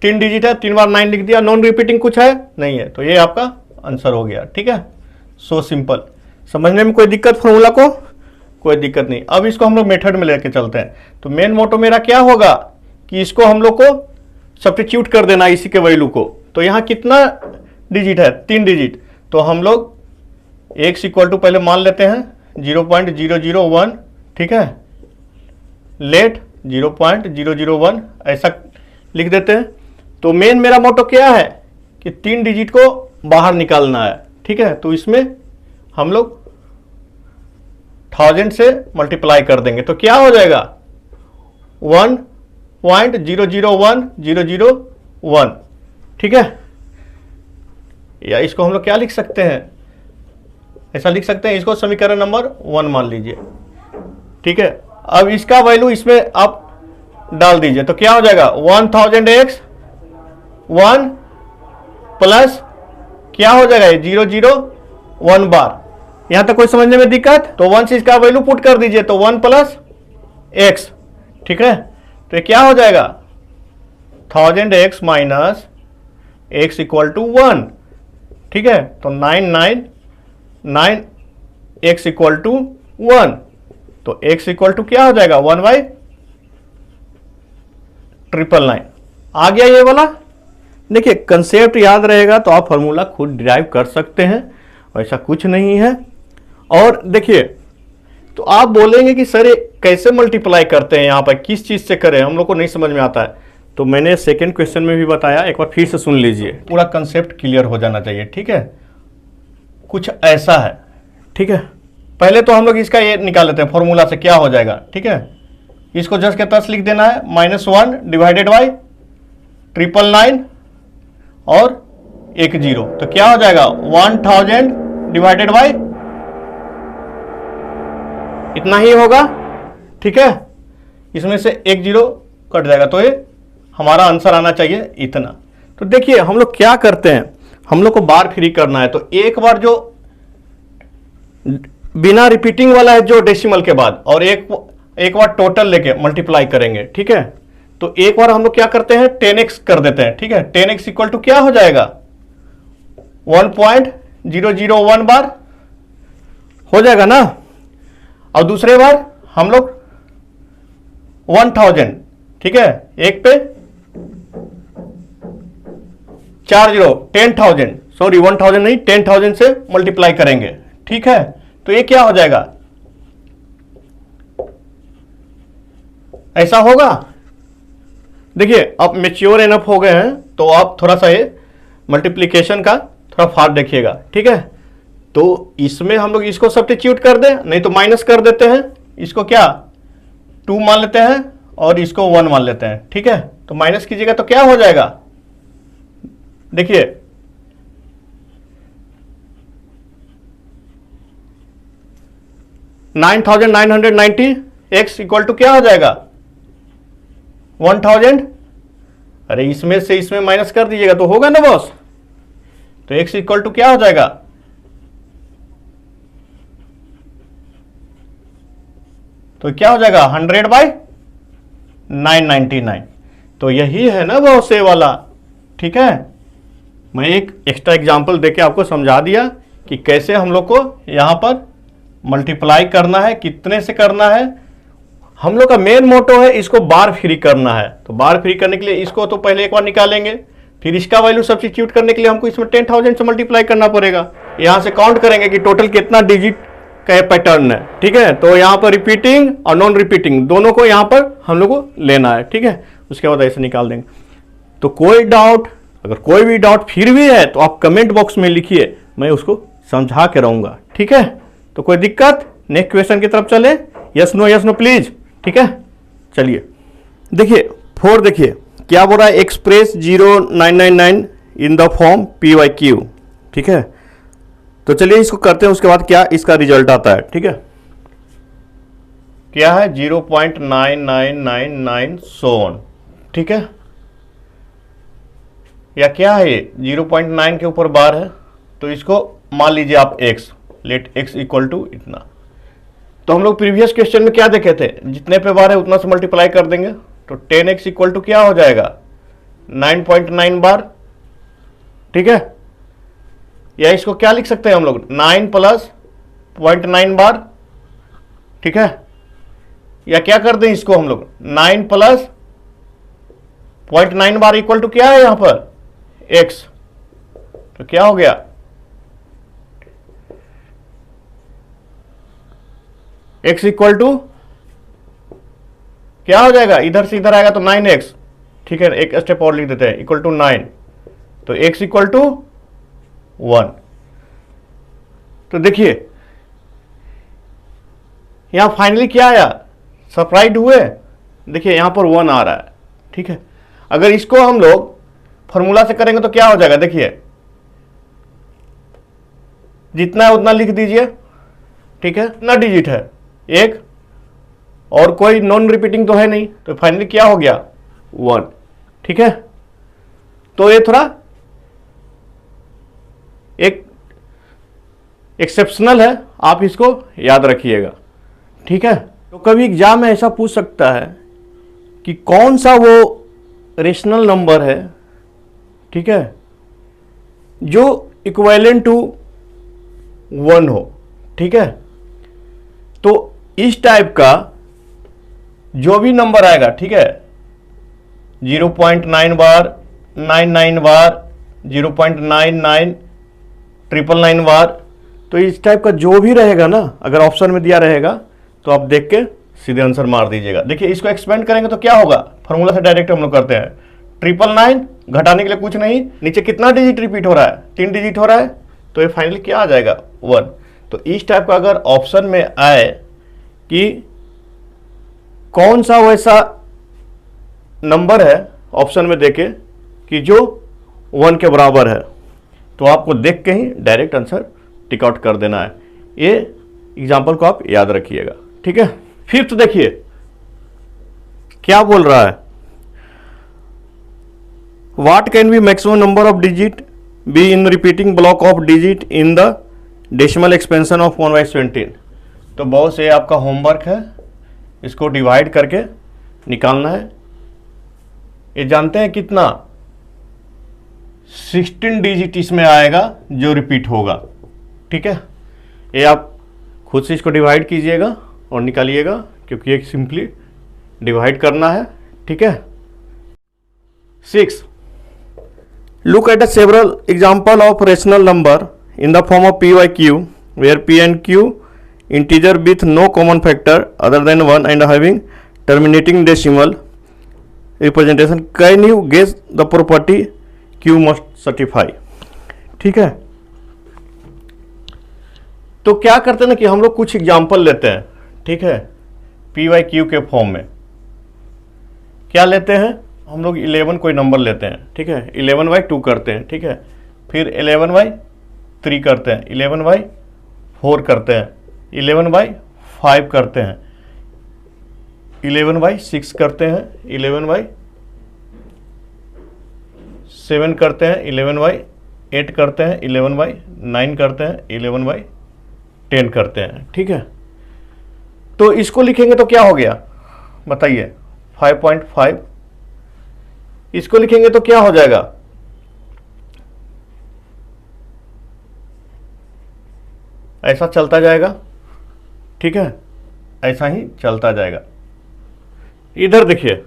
3 डिजिट है, 3 बार 9 लिख दिया। नॉन रिपीटिंग कुछ है नहीं है, तो ये आपका आंसर हो गया, ठीक है। सो सिंपल, समझने में कोई दिक्कत फॉर्मूला को, कोई दिक्कत नहीं। अब इसको हम लोग मेथड में लेके चलते हैं। तो मेन मोटो मेरा क्या होगा कि इसको हम लोग को सब्स्टिट्यूट कर देना इसी के वैल्यू को। तो यहाँ कितना डिजिट है 3 डिजिट, तो हम लोग x इक्वल टू पहले मान लेते हैं 0.001, ठीक है। लेट 0.001 ऐसा लिख देते हैं। तो मेन मेरा मोटो क्या है कि 3 डिजिट को बाहर निकालना है, ठीक है। तो इसमें हम लोग 1000 से मल्टीप्लाई कर देंगे, तो क्या हो जाएगा 1.001001, ठीक है। या इसको हम लोग क्या लिख सकते हैं, ऐसा लिख सकते हैं, इसको समीकरण नंबर 1 मान लीजिए, ठीक है। अब इसका वैल्यू इसमें आप डाल दीजिए, तो क्या हो जाएगा 1000x 1 प्लस क्या हो जाएगा 001 बार। यहां तक कोई समझने में दिक्कत, तो 1 से इसका वैल्यू पुट कर दीजिए, तो 1 + x, ठीक है। तो ये क्या हो जाएगा 1000x minus x equal to 1, ठीक है। तो 999 x इक्वल टू 1, तो x इक्वल टू क्या हो जाएगा 1/999। आ गया ये वाला। देखिए कंसेप्ट याद रहेगा तो आप फॉर्मूला खुद डिराइव कर सकते हैं, ऐसा कुछ नहीं है। और देखिए तो आप बोलेंगे कि सर ये कैसे मल्टीप्लाई करते हैं, यहाँ पर किस चीज़ से करें, हम लोग को नहीं समझ में आता है। तो मैंने सेकेंड क्वेश्चन में भी बताया, एक बार फिर से सुन लीजिए, पूरा कंसेप्ट क्लियर हो जाना चाहिए, ठीक है। कुछ ऐसा है, ठीक है। पहले तो हम लोग इसका ये निकाल लेते हैं फॉर्मूला से, क्या हो जाएगा, ठीक है। इसको जस्ट के तस लिख देना है, -1 डिवाइडेड बाई 999 और 10, तो क्या हो जाएगा 1000 डिवाइडेड बाई, इतना ही होगा, ठीक है। इसमें से 10 कट जाएगा, तो ये हमारा आंसर आना चाहिए इतना। तो देखिए हम लोग क्या करते हैं, हम लोग को बार फ्री करना है, तो एक बार जो बिना रिपीटिंग वाला है जो डेसिमल के बाद, और एक बार टोटल लेके मल्टीप्लाई करेंगे, ठीक है। तो एक बार हम लोग क्या करते हैं 10x कर देते हैं, ठीक है। 10x इक्वल टू क्या हो जाएगा 1.001 बार हो जाएगा ना। और दूसरे बार हम लोग 1000, ठीक है, एक पे 4 0, 10,000, सॉरी 1000 नहीं 10,000 से मल्टीप्लाई करेंगे, ठीक है। तो ये क्या हो जाएगा, ऐसा होगा। देखिए अब मेच्योर इनफ हो गए हैं, तो आप थोड़ा सा ये मल्टीप्लिकेशन का थोड़ा फार देखिएगा, ठीक है। तो इसमें हम लोग इसको सब्स्टिट्यूट कर दें, नहीं तो माइनस कर देते हैं, इसको क्या 2 मान लेते हैं और इसको 1 मान लेते हैं, ठीक है। तो माइनस कीजिएगा तो क्या हो जाएगा, देखिए 9990 x इक्वल टू क्या हो जाएगा 1000। अरे इसमें से इसमें माइनस कर दीजिएगा तो होगा ना बॉस। तो x इक्वल टू क्या हो जाएगा, तो क्या हो जाएगा 100/999। तो यही है ना बॉस ये वाला, ठीक है। मैं एक एक्स्ट्रा एग्जांपल देके आपको समझा दिया कि कैसे हम लोग को यहां पर मल्टीप्लाई करना है, कितने से करना है। हम लोग का मेन मोटो है इसको बार फ्री करना है। तो बार फ्री करने के लिए इसको तो पहले एक बार निकालेंगे, फिर इसका वैल्यू सब्स्टिट्यूट करने के लिए हमको इसमें 10,000 से मल्टीप्लाई करना पड़ेगा। यहां से काउंट करेंगे कि टोटल कितना डिजिट का पैटर्न है, ठीक है। तो यहां पर रिपीटिंग और नॉन रिपीटिंग दोनों को यहां पर हम लोग को लेना है, ठीक है। उसके बाद ऐसे निकाल देंगे। तो कोई डाउट, अगर कोई भी डाउट फिर भी है तो आप कमेंट बॉक्स में लिखिए, मैं उसको समझा के रहूंगा, ठीक है। तो कोई दिक्कत, नेक्स्ट क्वेश्चन की तरफ चले, यस नो प्लीज, ठीक है। चलिए देखिए 4, देखिए क्या बोल रहा है, express 0999 in the form PYQ, ठीक है। तो चलिए इसको करते हैं, उसके बाद क्या इसका रिजल्ट आता है, ठीक है। क्या है 0.9999 सोन, ठीक है। या क्या है ये 0.9 के ऊपर बार है, तो इसको मान लीजिए आप x, let x equal to इतना। तो हम लोग प्रीवियस क्वेश्चन में क्या देखे थे, जितने पे बार है उतना से मल्टीप्लाई कर देंगे। तो 10x इक्वल टू क्या हो जाएगा 9.9 बार, ठीक है। या इसको क्या लिख सकते हैं हम लोग 9 + 0.9 बार, ठीक है। या क्या कर दें इसको हम लोग 9 + 0.9 बार इक्वल टू क्या है यहां पर x। तो क्या हो गया x इक्वल टू क्या हो जाएगा, इधर से इधर आएगा तो 9x, ठीक है। एक स्टेप और लिख देते हैं, इक्वल टू 9। तो x इक्वल टू 1। तो देखिए यहां फाइनली क्या आया, सरप्राइज हुए, देखिए यहां पर 1 आ रहा है, ठीक है। अगर इसको हम लोग फॉर्मूला से करेंगे तो क्या हो जाएगा, देखिए जितना है उतना लिख दीजिए, ठीक है। कितना डिजिट है, एक, और कोई नॉन रिपीटिंग तो है नहीं, तो फाइनली क्या हो गया 1, ठीक है। तो ये थोड़ा एक एक्सेप्शनल है, आप इसको याद रखिएगा, ठीक है। तो कभी एग्जाम में ऐसा पूछ सकता है कि कौन सा वो रेशनल नंबर है, ठीक है, जो इक्विवेलेंट टू 1 हो, ठीक है। तो इस टाइप का जो भी नंबर आएगा, ठीक है, 0.9 बार, 99 बार, 0.99, 999 बार, तो इस टाइप का जो भी रहेगा ना, अगर ऑप्शन में दिया रहेगा तो आप देख के सीधे आंसर मार दीजिएगा। देखिए इसको एक्सपेंड करेंगे तो क्या होगा, फॉर्मूला से डायरेक्ट हम लोग करते हैं। 999 घटाने के लिए कुछ नहीं, नीचे कितना डिजिट रिपीट हो रहा है, 3 डिजिट हो रहा है, तो ये फाइनली क्या आ जाएगा 1। तो इस टाइप का अगर ऑप्शन में आए कि कौन सा वैसा नंबर है ऑप्शन में देखे कि जो 1 के बराबर है, तो आपको देख के ही डायरेक्ट आंसर टिक आउट कर देना है। ये एग्जाम्पल को आप याद रखिएगा, ठीक है। फिफ्थ देखिए क्या बोल रहा है, what can be maximum number of digit be in repeating block of digit in the decimal expansion of 1/17। तो बहुत से आपका होमवर्क है, इसको डिवाइड करके निकालना है। ये जानते हैं कितना, 16 डिजिट इसमें आएगा जो रिपीट होगा, ठीक है। ये आप खुद से इसको डिवाइड कीजिएगा और निकालिएगा, क्योंकि ये सिंपली डिवाइड करना है, ठीक है। 6, look at the several example of rational number in the form of p by q where p and q integer with no common factor other than 1 and having terminating decimal representation. Can you guess the property q must satisfy? ठीक है। तो क्या करते हैं ना कि हम लोग कुछ एग्जाम्पल लेते हैं, ठीक है, p by q के फॉर्म में। क्या लेते हैं हम लोग, 11 कोई नंबर लेते हैं, ठीक है, 11/2 करते हैं, ठीक है, फिर 11/3 करते हैं, 11/4 करते हैं, 11/5 करते हैं, 11/6 करते हैं, 11/7 करते हैं, 11/8 करते हैं, 11/9 करते हैं, 11/10 करते हैं, ठीक है। तो इसको लिखेंगे तो क्या हो गया बताइए, 5.5। इसको लिखेंगे तो क्या हो जाएगा, ऐसा चलता जाएगा, ठीक है, ऐसा ही चलता जाएगा। इधर देखिए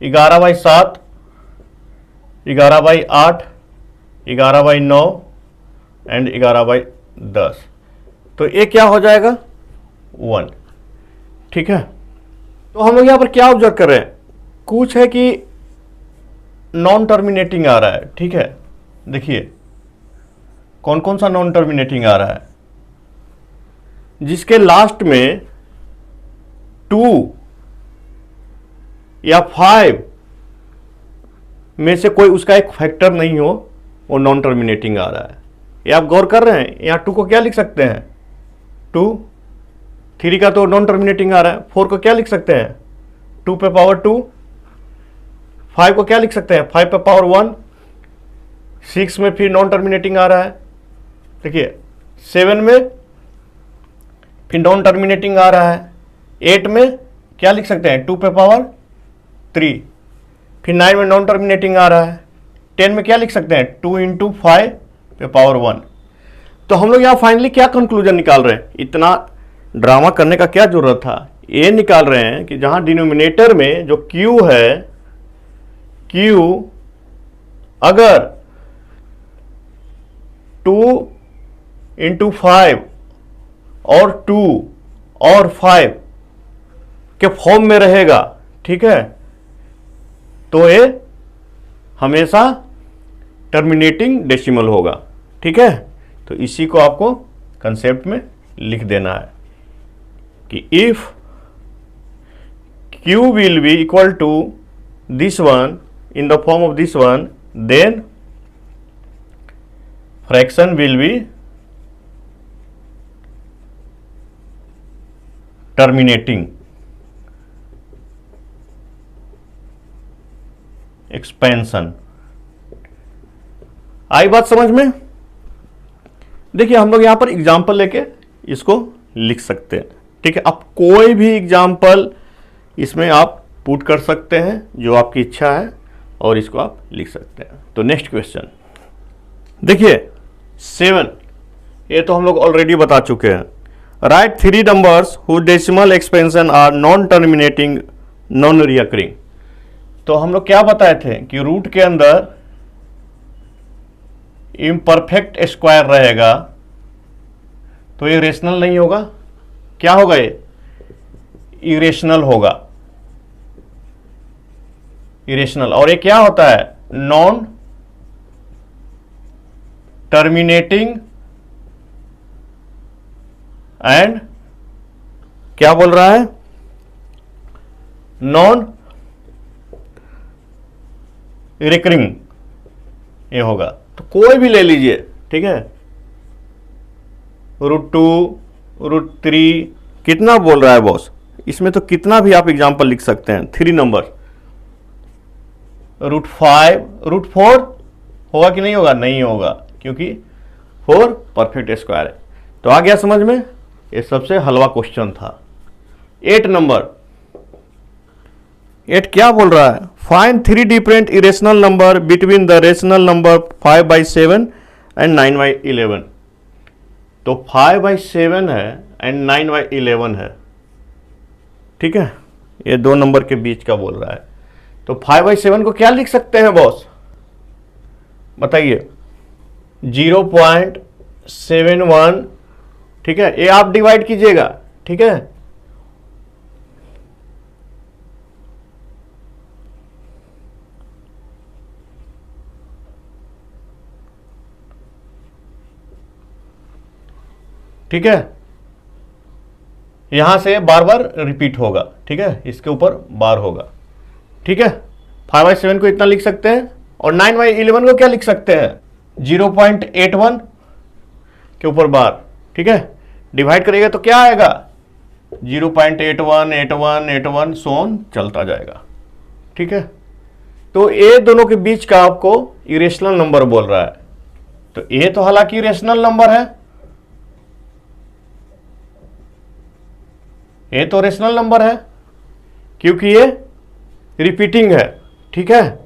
11/7, 11/8, 11/9 एंड 11/10। तो ये क्या हो जाएगा 1, ठीक है। तो हम लोग यहां पर क्या ऑब्जर्व कर रहे हैं, कुछ है कि नॉन टर्मिनेटिंग आ रहा है, ठीक है। देखिए कौन कौन सा नॉन टर्मिनेटिंग आ रहा है, जिसके लास्ट में 2 या 5 में से कोई उसका एक फैक्टर नहीं हो, वो नॉन टर्मिनेटिंग आ रहा है। ये आप गौर कर रहे हैं, यहाँ 2 को क्या लिख सकते हैं 2, 3 का तो नॉन टर्मिनेटिंग आ रहा है, 4 को क्या लिख सकते हैं 2 पे पावर 2, 5 को क्या लिख सकते हैं 5 पे पावर 1, 6 में फिर नॉन टर्मिनेटिंग आ रहा है, देखिए 7 में फिर नॉन टर्मिनेटिंग आ रहा है, 8 में क्या लिख सकते हैं 2 पे पावर 3, फिर 9 में नॉन टर्मिनेटिंग आ रहा है, 10 में क्या लिख सकते हैं 2 × 5 पे पावर 1। तो हम लोग यहाँ फाइनली क्या कंक्लूजन निकाल रहे हैं, इतना ड्रामा करने का क्या जरूरत था, ये निकाल रहे हैं कि जहां डिनोमिनेटर में जो q है, q अगर 2 × 5 और 2 और 5 के फॉर्म में रहेगा, ठीक है, तो ये हमेशा टर्मिनेटिंग डेसिमल होगा, ठीक है। तो इसी को आपको कंसेप्ट में लिख देना है कि if q will be equal to this one in the form of this one, then fraction will be terminating expansion। आई बात समझ में? देखिए हम लोग यहां पर एग्जाम्पल लेके इसको लिख सकते हैं, ठीक है। आप कोई भी एग्जाम्पल इसमें आप पुट कर सकते हैं जो आपकी इच्छा है, और इसको आप लिख सकते हैं। तो नेक्स्ट क्वेश्चन देखिए 7, ये तो हम लोग ऑलरेडी बता चुके हैं। Write 3 numbers who decimal expansion are non terminating non recurring. तो हम लोग क्या बताए थे कि रूट के अंदर इम्परफेक्ट स्क्वायर रहेगा, तो ये रेशनल नहीं होगा, क्या होगा ये इरेशनल होगा, इरेशनल। और ये क्या होता है? नॉन टर्मिनेटिंग एंड क्या बोल रहा है? नॉन रिकरिंग ये होगा। तो कोई भी ले लीजिए, ठीक है, √2, √3, कितना बोल रहा है बॉस? इसमें तो कितना भी आप एग्जाम्पल लिख सकते हैं। 3 नंबर, √5, √4 होगा कि नहीं होगा? नहीं होगा, क्योंकि 4 परफेक्ट स्क्वायर है। तो आ गया समझ में? ये सबसे हलवा क्वेश्चन था। 8 नंबर, 8 क्या बोल रहा है? Find 3 different irrational number between the rational number 5/7 and 9/11। तो 5/7 है एंड 9/11 है, ठीक है, ये 2 नंबर के बीच का बोल रहा है। तो 5/7 को क्या लिख सकते हैं बॉस? बताइए। 0.71, ठीक है, ये आप डिवाइड कीजिएगा, ठीक है। ठीक है, यहां से बार बार रिपीट होगा, ठीक है, इसके ऊपर बार होगा, ठीक है। 5/7 को इतना लिख सकते हैं, और 9/11 को क्या लिख सकते हैं? 0.81 के ऊपर बार, ठीक है। डिवाइड करिएगा तो क्या आएगा? 0.81, 81, 81 सोन चलता जाएगा, ठीक है। तो ये दोनों के बीच का आपको इरेशनल नंबर बोल रहा है। तो ये तो हालांकि इरेशनल नंबर है, ये तो रेशनल नंबर है क्योंकि ये रिपीटिंग है, ठीक है,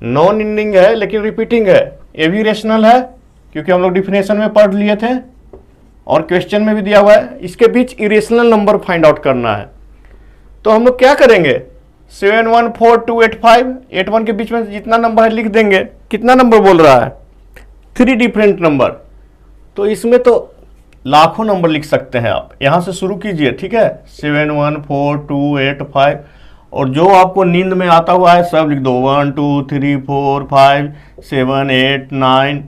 नॉन एंडिंग है लेकिन रिपीटिंग है। ये भी रेशनल है क्योंकि हम लोग डिफिनेशन में पढ़ लिए थे और क्वेश्चन में भी दिया हुआ है। इसके बीच इरेशनल नंबर फाइंड आउट करना है। तो हम लोग क्या करेंगे? 7, 1, 4, 2, 8, 5, 8, 1 के बीच में जितना नंबर है लिख देंगे। कितना नंबर बोल रहा है? 3 डिफरेंट नंबर। तो इसमें तो लाखों नंबर लिख सकते हैं आप। यहां से शुरू कीजिए, ठीक है, 7, 1, 4, 2, 8, 5, और जो आपको नींद में आता हुआ है सब लिख दो। 1, 2, 3, 4, 5, 7, 8, 9,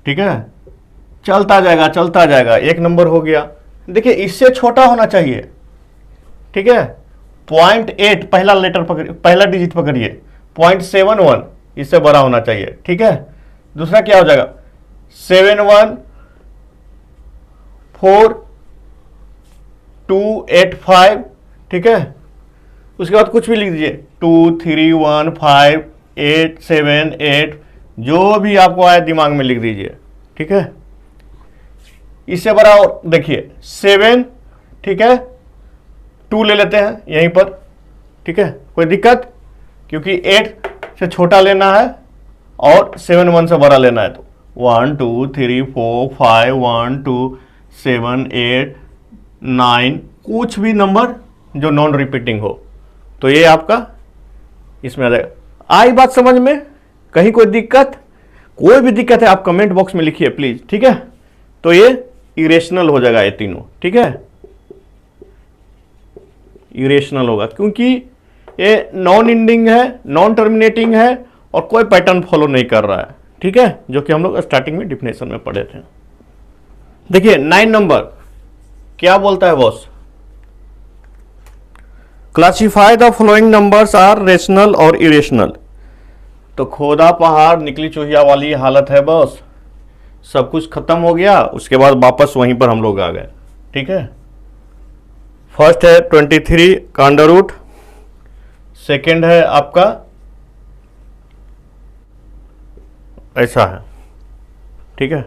ठीक है, चलता जाएगा चलता जाएगा। एक नंबर हो गया। देखिए इससे छोटा होना चाहिए, ठीक है। 0.8 पहला लेटर पकड़िए, पहला डिजिट पकड़िए। 0.71 इससे बड़ा होना चाहिए, ठीक है। दूसरा क्या हो जाएगा? 7, 1, 4, 2, 8, 5, ठीक है। उसके बाद कुछ भी लिख दीजिए, 2, 3, 1, 5, 8, 7, 8, जो भी आपको आए दिमाग में लिख दीजिए, ठीक है। इससे बड़ा और देखिए 7, ठीक है, 2 ले लेते हैं यहीं पर, ठीक है, कोई दिक्कत? क्योंकि 8 से छोटा लेना है और 7, 1 से बड़ा लेना है। तो 1, 2, 3, 4, 5, 1, 2, 7, 8, 9, कुछ भी नंबर जो नॉन रिपीटिंग हो, तो ये आपका इसमें आ जाएगा। आई बात समझ में? कहीं कोई दिक्कत? कोई भी दिक्कत है आप कमेंट बॉक्स में लिखिए प्लीज, ठीक है। तो ये इरेशनल हो जाएगा ये तीनों, ठीक है, इरेशनल होगा क्योंकि ये नॉन एंडिंग है, नॉन टर्मिनेटिंग है और कोई पैटर्न फॉलो नहीं कर रहा है, ठीक है, जो कि हम लोग स्टार्टिंग में डिफिनेशन में पढ़े थे। देखिए 9 नंबर क्या बोलता है boss? Classify the following numbers are rational और इरेशनल। तो खोदा पहाड़ निकली चूहिया वाली हालत है बॉस। सब कुछ खत्म हो गया, उसके बाद वापस वहीं पर हम लोग आ गए, ठीक है। फर्स्ट है 23 का अंडर रूट, सेकेंड है आपका ऐसा है, ठीक है।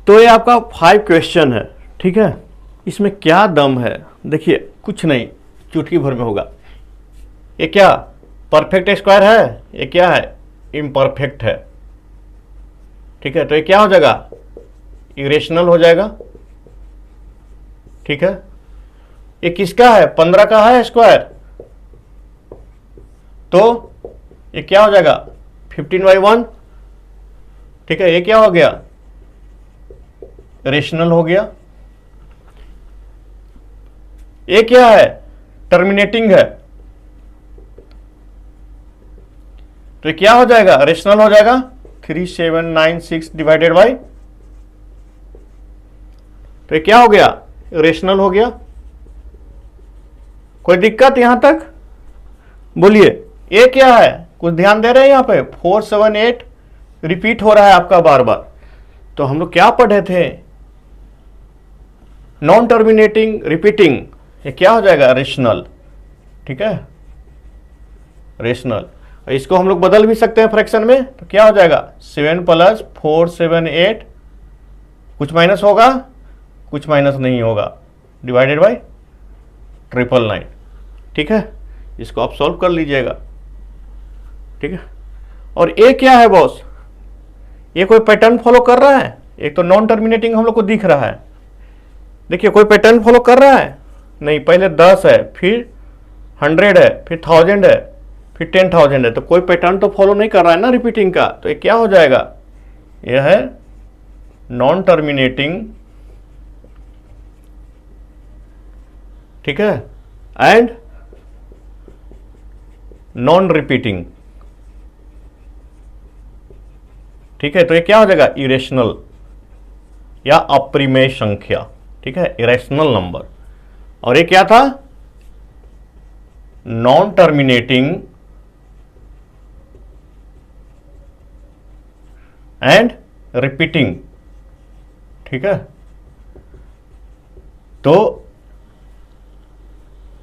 तो ये आपका 5 क्वेश्चन है, ठीक है। इसमें क्या दम है? देखिए कुछ नहीं, चुटकी भर में होगा। ये क्या परफेक्ट स्क्वायर है? ये क्या है? इम्परफेक्ट है, ठीक है। तो ये क्या हो जाएगा? इरेशनल हो जाएगा, ठीक है। ये किसका है? 15 का है स्क्वायर, तो ये क्या हो जाएगा? 15/1, ठीक है। ये क्या हो गया? रेशनल हो गया। ये क्या है, टर्मिनेटिंग है, तो ये क्या हो जाएगा, रेशनल हो जाएगा। 3796 डिवाइडेड बाई, तो ये क्या हो गया, रेशनल हो गया। कोई दिक्कत यहां तक, बोलिए। ये क्या है, कुछ ध्यान दे रहे हैं यहां पे, 478 रिपीट हो रहा है आपका बार बार। तो हम लोग क्या पढ़े थे, नॉन टर्मिनेटिंग रिपीटिंग, ये क्या हो जाएगा, रेशनल। ठीक है, रेशनल। इसको हम लोग बदल भी सकते हैं फ्रैक्शन में, तो क्या हो जाएगा, 7 + 478, कुछ माइनस होगा, कुछ माइनस नहीं होगा, डिवाइडेड बाई 999। ठीक है, इसको आप सॉल्व कर लीजिएगा। ठीक है, और ये क्या है बॉस, ये कोई पैटर्न फॉलो कर रहा है। एक तो नॉन टर्मिनेटिंग हम लोग को दिख रहा है, देखिए कोई पैटर्न फॉलो कर रहा है नहीं, पहले 10 है, फिर 100 है, फिर 1000 है, फिर 10,000 है, तो कोई पैटर्न तो फॉलो नहीं कर रहा है ना रिपीटिंग का। तो ये क्या हो जाएगा, यह है नॉन टर्मिनेटिंग, ठीक है, एंड नॉन रिपीटिंग। ठीक है, तो ये क्या हो जाएगा, इरेशनल या अप्रिमेय संख्या। ठीक है, इरेशनल नंबर। और ये क्या था, नॉन टर्मिनेटिंग एंड रिपीटिंग। ठीक है, तो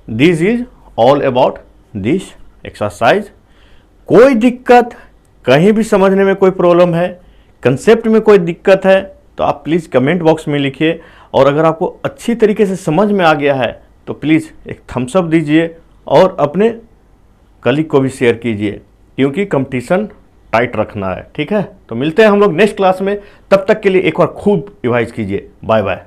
this is all about this exercise. कोई दिक्कत, कहीं भी समझने में कोई प्रॉब्लम है, कंसेप्ट में कोई दिक्कत है, तो आप प्लीज़ कमेंट बॉक्स में लिखिए। और अगर आपको अच्छी तरीके से समझ में आ गया है तो प्लीज़ एक थम्स अप दीजिए और अपने कलीग को भी शेयर कीजिए, क्योंकि कंपटीशन टाइट रखना है। ठीक है, तो मिलते हैं हम लोग नेक्स्ट क्लास में, तब तक के लिए एक बार खूब रिवाइज कीजिए। Bye bye.